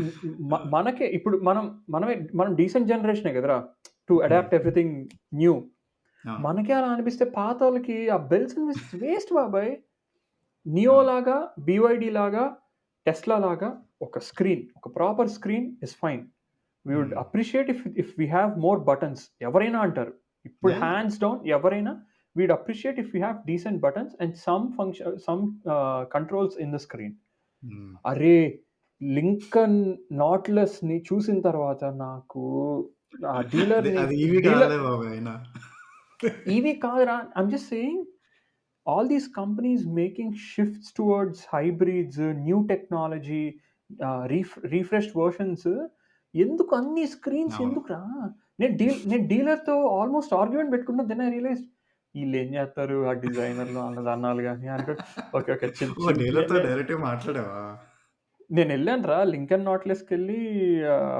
మనకే ఇప్పుడు మనం డీసెంట్ జనరేషనే కదరా! To hmm. Adapt everything new. అవును. మనకే అలా అనిపిస్తే పాత వాళ్ళకి ఆ బెల్స్ అండ్ విస్టిల్స్ వేస్ట్ బాబాయ్. నియో అవును. లాగా, బీవైడీ లాగా, టెస్లా లాగా ఒక స్క్రీన్, ఒక proper screen is fine. We would hmm. Appreciate if we have more buttons. ఎవరైనా అంటారు. ఇప్పుడు యాహ్! యాహ్! హ్యాండ్స్ డౌన్ ఎవరైనా we'd appreciate if we have decent buttons and some controls in the screen. Hmm. అరే! Lincoln నాట్‌లస్‌ని చూసిన తర్వాత నాకు ఆ డీలర్‌ని అది ఈవీ డీలర్ కాదులే బాబు అయినా. ఈవీ కాదురా. I'm just saying all these companies making shifts towards hybrids, new technology, refreshed versions. ఎందుకు అన్ని స్క్రీన్స్ అవును. ఎందుకురా? నేను డీలర్‌తో ఆల్మోస్ట్ ఆర్గ్యుమెంట్ పెట్టుకున్నా. దెన్ ఐ రియలైజ్డ్ ఈళ్ళేం జేత్తారు ఆ డిజైనర్లు ఆళ్ళది అన్నాలి గాని అనుకోని ఓకే. ఓకే. చిల్ ఓహ్! చిల్ డీలర్‌తో డైరెక్ట్‌గా మాట్లాడావా? నేనెళ్ళానురా లింకన్ నాట్‌లెస్‌కెళ్ళి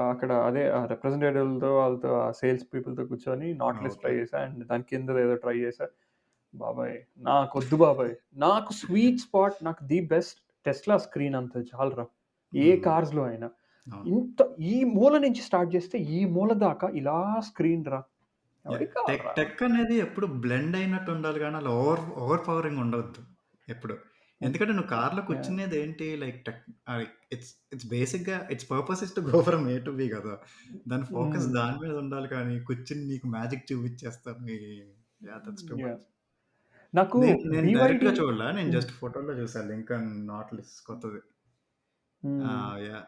అక్కడ అదే రిప్రజెంటేటివ్‌లతో వాళ్ళతో సేల్స్ పీపుల్‌తో కూర్చొని నాట్‌లెస్ ట్రై ఓకే. చేశా. అండ్ దాని కిందదేదో ట్రై చేశా. బాబాయ్ నాకొద్దు బాబాయ్. నాకు స్వీట్ స్పాట్ నాకు ది బెస్ట్ టెస్లా స్క్రీన్ అంతే చాలురా. ఏ హ్మ్. కార్స్‌లో అయినా. అవును. ఇంత ఈ మూల నుంచి స్టార్ట్ చేస్తే ఈ మూల దాకా ఇలా స్క్రీన్ రా. యాహ్! ఎవడికి టెక్ కావాలిరా? టెక్ అనేది ఎప్పుడు బ్లెండ్ అయినట్టు ఉండాలి గానీ, అలా ఓవర్ పవరింగ్ ఉండొద్దు ఎప్పుడు. హ్మ్. ఎందుకంటే నువ్వు కార్‌లో యాహ్! కూర్చునేదేంటి లైక్ ఇట్స్ బేసిక్‌గా it's purpose is to go from A to be గదా! దాని ఫోకస్ హ్మ్. దాని మీద ఉండాలి కానీ, కూర్చొని నీకు మ్యాజిక్ చూపించేస్తాను. Yeah! That's two yeah! Much. నాకు నేను బీవైడీ డైరెక్ట్‌గా చూడలా. నేను హ్మ్. జస్ట్ ఫోటోలో చూసా 'లింకన్ నాట్‌లిస్' కొత్తది. హ్మ్. యాహ్!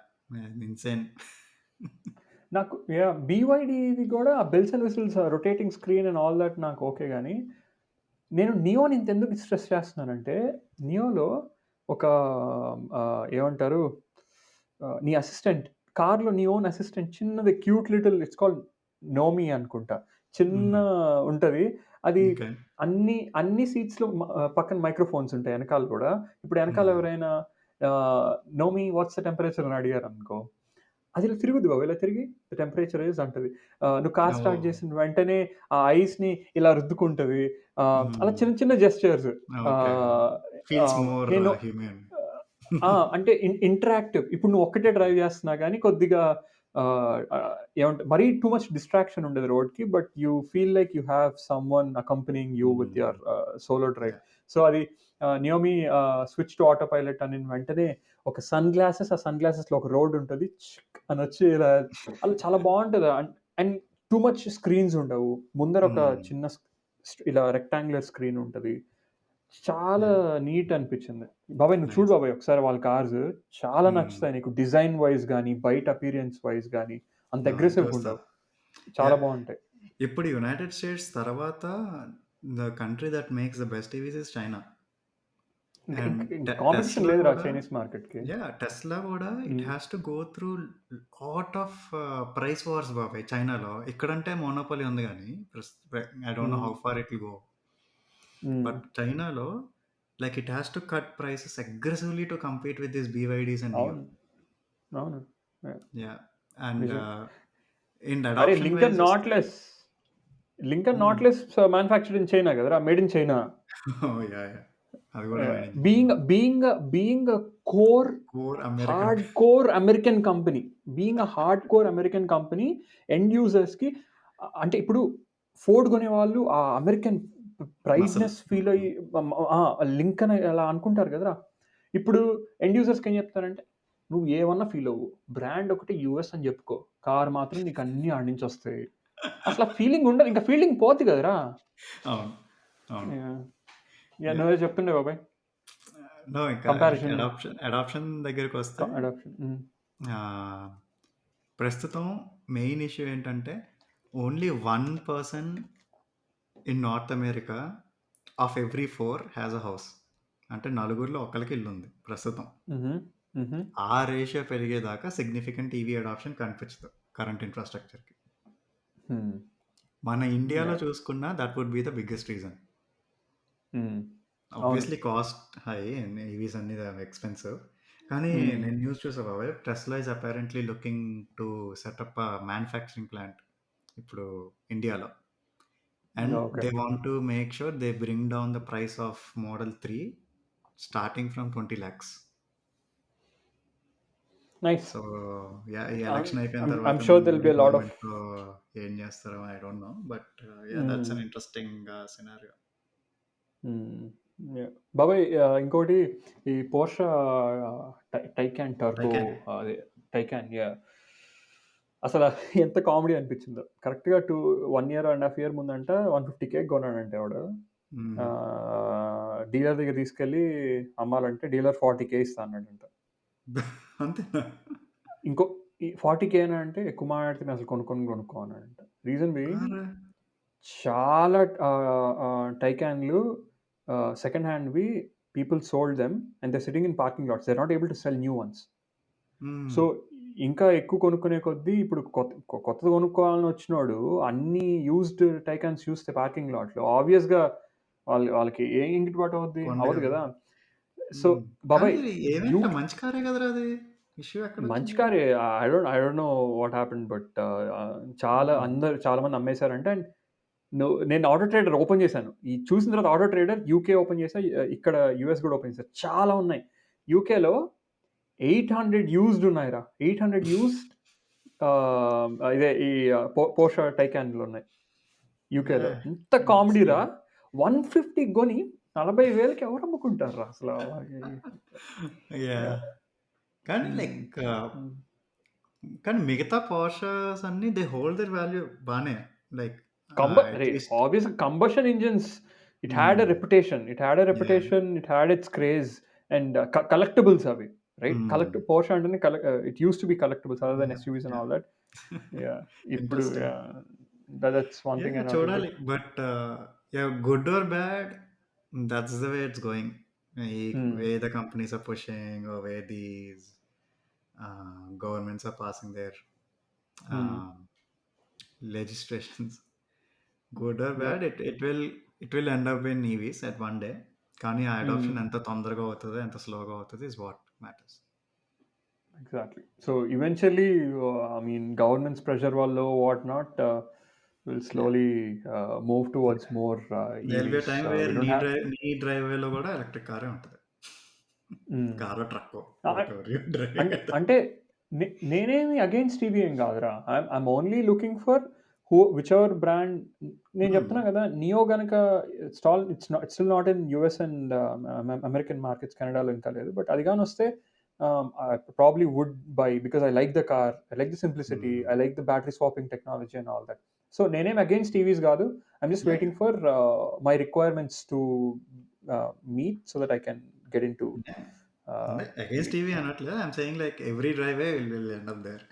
ఇన్‌సేన్. నాకు యాహ్! బీవైడీది గూడా bells and whistles rotating screen and all that నాకు ఓకే గానీ, నేను నియోని ఇంతెందుకు స్ట్రెస్ చేస్తున్నానంటే, నియోలో ఒక ఏమంటారు నీ అసిస్టెంట్ కార్‌లో నీ ఓన్ అసిస్టెంట్ చిన్నది క్యూట్ లిటిల్ ఇట్స్ కాల్డ్ నోమి అనుకుంటా. చిన్న హుహు. ఉంటది. అది ఓకే. అన్ని సీట్స్‌లో పక్కన మైక్రోఫోన్స్ ఉంటాయి ఎనకాల గూడా. ఇప్పుడు ఎనకాల హ్మ్. ఎవరైనా నోమి వాట్స్ ద టెంపరేచర్ అని అడిగారనుకో, అది ఇలా తిరుగుద్ది బాబు. ఇలా తిరిగి ద టెంపరేచర్ ఈస్ అంటది. నువ్వు కార్ స్టార్ట్ ఓహ్! చేసిన వెంటనే ఆ ఐస్‌ని ఇలా రుద్దుకుంటది. అలా హ్మ్. చిన్న చిన్న జెస్చర్స్. ఓకే. ఆహ్, ఫీల్స్ ఆహ్, మోర్ నేను హ్యూమన్. అంటే ఇంటరాక్టివ్. ఇప్పుడు నువ్వు ఒక్కటే డ్రైవ్ చేస్తున్నా గానీ కొద్దిగా మరీ టూ మచ్ డిస్ట్రాక్షన్ ఉండదు రోడ్‌కి. But you feel like you have someone accompanying you with hmm. Your solo drive. Yeah! So, అది నియోమి స్విచ్ టు ఆటో పైలట్ అనిన వెంటనే ఒక ఆ సన్ గ్లాసెస్‌లో ఒక రోడ్ ఉంటది. అనొచ్చి ఇలా అలా చాలా బావుంటది. అండ్ టూ మచ్ స్క్రీన్స్ ఉండవు. ముందర ఒక హ్మ్. చిన్న ఇలా రెక్టాంగులర్ స్క్రీన్ ఉంటది. చాలా యాహ్! నీట్ అనిపిచ్చింది. బాబాయ్ నువ్వు చూడు నైస్. బాబాయ్ ఒకసారి వాళ్ళ కార్స్ చాలా హ్మ్. నచ్చుతాయి నీకు. డిజైన్ వైస్ గాని, బయట అపియరెన్స్ వైస్ గాని అంత ఆ! అగ్రెసివ్‌గా చూస్తా. ఉండవు. చాలా యాహ్! బావుంటాయి. ఇప్పుడు యునైటెడ్ స్టేట్స్ తర్వాత the country that makes the best TVs is China. ఇంక అండ్ ఇంక ఇంక కాంపిటీషన్ టెస్లా లేదురా గూడా చైనీస్ మార్కెట్‌కి. టెస్లా గూడా it hmm. Has to go through lot of price wars బాబాయ్ చైనాలో. ఇక్కడంటే మోనోపోలీ ఉంది గానీ, I don't know hmm. How far it will go. Hmm. But చైనాలో like it has to cut prices aggressively to compete with these BYDs and NIO. అవును. అవును. Yeah! Yeah! And నిజం. And అరే! అడాప్షన్ వైస్ చూస్తే Lincoln hmm. Nautilus manufactured in China గదరా! Made in China. Oh! Yeah! Yeah! అది గూడా yeah! Manage చేసాం. Being a core core American. Hard core American company. Being a hard core American company end యూజర్స్‌కి అంటే ఇప్పుడు Ford కొనేవాళ్ళు ఆ American muscle. Prideness feel హ్మ్. అయ్యి ఆ! లింకన్ అలా అనుకుంటారు కదరా! ఇప్పుడు ఎండ్ యూజర్స్‌కి ఏం చెప్తారంటే, "నువ్వు ఏమన్నా ఫీల్ అవ్వు. బ్రాండ్ ఒకటి యూఎస్ అని చెప్పుకో. కార్ మాత్రం నీకు అన్నీ ఆడ నుంచి వస్తాయి." అసల ఫీలింగ్ ఉండదు. ఇంకా ఫీలింగ్ పోద్ది కదరా! అవును. అవును. యాహ్! యాహ్! యాహ్! నువ్వేదో చెప్తుండే బాబాయ్. నో ఇంకా లైక్ కంపారిజన్ అడాప్షన్ దగ్గరికొస్తే అడాప్షన్. హ్మ్. ఆహ్, ప్రస్తుతం మెయిన్ ఇష్యూ ఏంటంటే only 1 person in North America of every 4 has a house. అంటే నలుగురిలో ఒకళ్ళకి ఇల్లుంది ప్రస్తుతం. హుహు. హుహు. ఆ రేషియో పెరిగేదాకా సిగ్నిఫికెంట్ ఈవీ అడాప్షన్ కనిపించదు కరెంట్ ఇన్‌ఫ్రాస్ట్రక్చర్‌కి. హ్మ్. మన ఇండియాలో యాహ్! చూసుకున్నా that would be the biggest reason. Hmm. అవును. ఆబ్వియస్‌లీ కాస్ట్ హై ఈవీస్ అన్నీ ఎక్స్‌పెన్సివ్. కానీ హ్మ్. నేను న్యూస్ చూసా బాబాయ్. Tesla is apparently looking to set up manufacturing plant ఇప్పుడు ఇండియాలో. And okay. They want to make sure they bring down the price of model 3 starting from 20 lakhs. Nice. So yeah! ఈ election అయిపోయిన I'm తర్వాత sure మన there will Modi be a lot of గవర్నమెంట్‌తో ఏం చేస్తారో I don't know. But that's an interesting scenario. బాబాయ్ ఇంకోటి ఈ పోర్షా టైకాన్ టర్బో టైకాన్. అదే టైకాన్ అసలు ఎంత కామెడీ అనిపించిందో. కరెక్ట్గా 1.5 year ముందంట 150K కొన్నాడంటే వాడు. డీలర్ దగ్గర తీసుకెళ్ళి అమ్మాలంటే డీలర్ 40K ఇస్తా అన్నాడంట. అంతేనా? ఇంకో 40K అంటే ఎక్కువ మాట్లాడితే అసలు కొనుక్కో అన్నాడంట. రీజన్ చాలా టైకాన్లు సెకండ్ హ్యాండ్వి people sold them and they sitting in parking lots. They are not able to sell new ones. So ఇంకా ఎక్కువ కొనుక్కునే కొద్దీ ఇప్పుడు కొత్తది కొనుక్కోవాలని వచ్చినోడు అన్ని యూజ్డ్ టైకాన్స్ చూస్తే పార్కింగ్ లాట్లో ఆబ్వియస్గా వాళ్ళకి ఏం గిట్టుబాటు అవ్వదు కదా. సో బాబాయ్ ఏమైనా మంచి కారే కదరా అది. ఇష్యూ ఎక్కడ మంచి కారే. I don't know what happened but చాలా మంది అమ్మేశారంటే. అండ్ నేను ఆటో ట్రేడర్ ఓపెన్ చేశాను. ఈ చూసిన తర్వాత ఆటో ట్రేడర్ యూకే ఓపెన్ చేశా, ఇక్కడ యూఎస్ కూడా ఓపెన్ చేశాను. చాలా ఉన్నాయి. యూకేలో 800 యూజ్డ్ ఉన్నాయిరా. 800 యూజ్డ్ ఇదే ఈ పోర్షా టైకాన్లు ఉన్నాయి యూకేలో. ఎంత కామెడీరా. 150 కొని 40,000కి ఎవరు అమ్ముకుంటారా అసలు. కానీ కానీ మిగతా పోర్షాస్ అన్ని దే హోల్డ్ దర్ వాల్యూ బానే. Like obviously combustion engines, it had a reputation, it had its craze and collectibles అవి, right? Porsche అంటే it used to be collectibles other than SUVs and all that. ఇప్పుడు that's one thing. చూడాలి. But good or bad, that's the way it's going. Way the companies are pushing, or where these governments are passing their legislations. Good or bad, it will end up in EVs at one day. కానీ ఆ adoption ఎంత తొందరగా అవుతుందో ఎంత స్లోగా అవుతుంది is what matters. Exactly. So eventually, I mean, government's pressure వల్ల what not will slowly move towards more EVs. There'll be a time where నీ డ్రైవేలో కూడా ఎలక్ట్రిక్ కారే ఉంటుంది. కారో ట్రక్కో అంటే నేనేమి అగైన్స్ టీవీ ఏం కాదురా. I'm only looking for which ever brand. నేను చెప్తున్నా కదా, నియో గనక it's still not in US and American markets, కెనడాలో ఇంకా లేదు. బట్ అది కానీ వస్తే I probably would buy because I like the car, I like the simplicity, I like the battery swapping technology and all that. So నేనేం against TVs కాదు. I'm just waiting for my requirements to meet so that I can get into against TV అనట్లేదు. I'm saying like every driveway will end up there.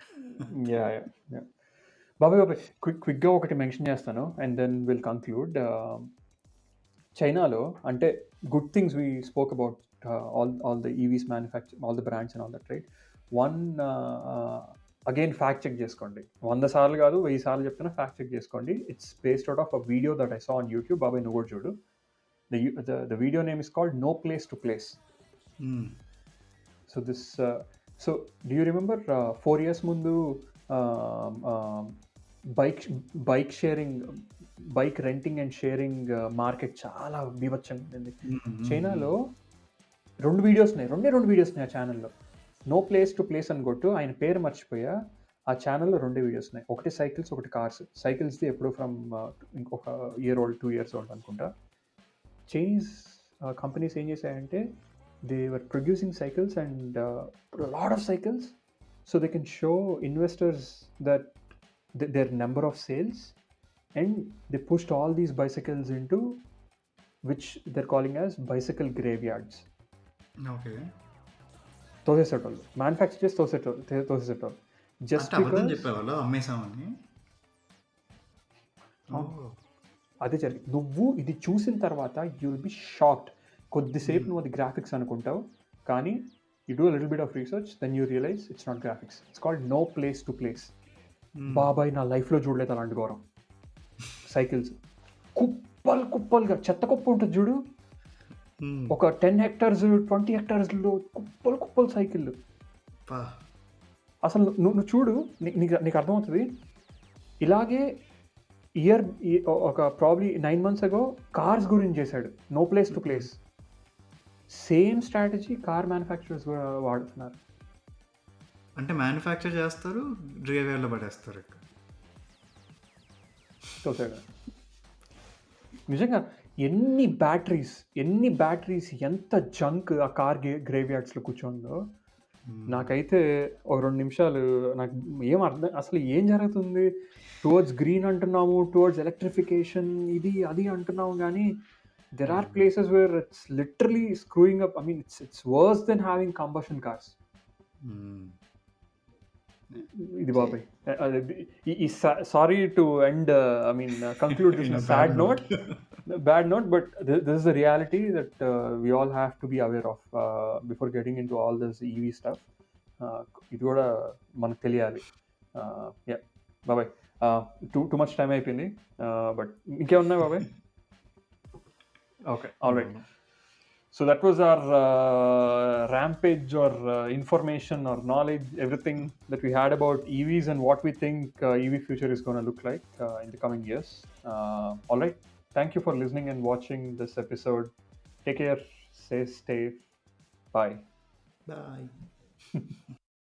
yeah. బాబాయ్ క్విక్గా ఒకటి mention చేస్తాను and then will conclude. చైనాలో అంటే good things we spoke about all the EVs manufacture, all the brands and all that, right? One again fact check చేసుకోండి. 100 సార్లు కాదు 1000 సార్లు చెప్తున్నా, ఫ్యాక్ట్ చెక్ చేసుకోండి. It's based out of a video that I saw on YouTube. బాబాయ్ నువ్వు కూడా చూడు. The video name is called No Place to Place. So this so do you remember 4 years ముందు bike sharing, bike renting and sharing market చాలా బీభత్సంగా ఉంది చైనాలో. 2 videos ఉన్నాయి ఆ ఛానల్లో. నో ప్లేస్ టు ప్లేస్ అని కొట్టు, ఆయన పేరు మర్చిపోయా. ఆ ఛానల్లో 2 వీడియోస్ ఉన్నాయి. ఒకటి సైకిల్స్, ఒకటి కార్స్. సైకిల్స్ది ఎప్పుడు ఫ్రమ్ ఇంకొక ఇయర్ ఓల్డ్ 2 years ఓల్డ్ అనుకుంటా. చైనీస్ కంపెనీస్ ఏం చేశాయంటే they were producing cycles and a lot of cycles, so they can show investors that their number of sales, and they pushed all these bicycles into which they're calling as bicycle graveyards. Okay. తోసేసేటోళ్ళు, manufacture చేసి తోసేసేటోళ్ళు. Just because చెప్పేవాళ్ళు అమ్మేసామని. అదే జరిగింది. నువ్వు ఇది చూసిన తర్వాత యూ విల్ బి షాక్డ్. కొద్దిసేపు నువ్వు అది గ్రాఫిక్స్ అనుకుంటావు, కానీ you do little bit of research, then you realize it's not graphics, it's called no place to place. బాబాయ్ నా లైఫ్లో చూడలేదు అలాంటి ఘోరం. సైకిల్స్ కుప్పలుగా చెత్త కుప్ప ఉంటుంది చూడు, ఒక 10 hectares 20 hectaresలో కుప్పలు సైకిళ్ళు. అసలు నువ్వు చూడు, నీకు అర్థమవుతుంది. ఇలాగే ఒక ప్రాబ్లీ 9 months ago కార్స్ గురించి చేశాడు, no place to place. Same strategy car manufacturers కూడా వాడుతున్నారు. అంటే మ్యానుఫ్యాక్చర్ చేస్తారు, డ్రైవేర్లో పడేస్తారు. తోసాడు. నిజంగా ఎన్ని బ్యాటరీస్ ఎంత జంక్ ఆ కార్ గ్రేవ్ యార్డ్స్లో కూర్చోందో. నాకైతే ఒక 2 నిమిషాలు నాకు ఏం అసలు ఏం జరుగుతుంది, టువర్డ్స్ గ్రీన్ అంటున్నాము, టువర్డ్స్ ఎలక్ట్రిఫికేషన్ ఇది అది అంటున్నాము, కానీ there are places where it's literally screwing up. I mean it's worse than having combustion cars. ఇది బాబాయ్, sorry to end, I mean conclude this bad note, but this is a reality that we all have to be aware of before getting into all this EV stuff. ఇది కూడా మనకు తెలియాలి. Yeah బాబాయ్, too much time అయిపోయింది, but ఇంకేమున్నాయి బాబాయ్? Okay, all right. So that was our rampage or information or knowledge, everything that we had about EVs and what we think EV future is going to look like in the coming years. All right. Thank you for listening and watching this episode. Take care. Stay safe. Bye. Bye.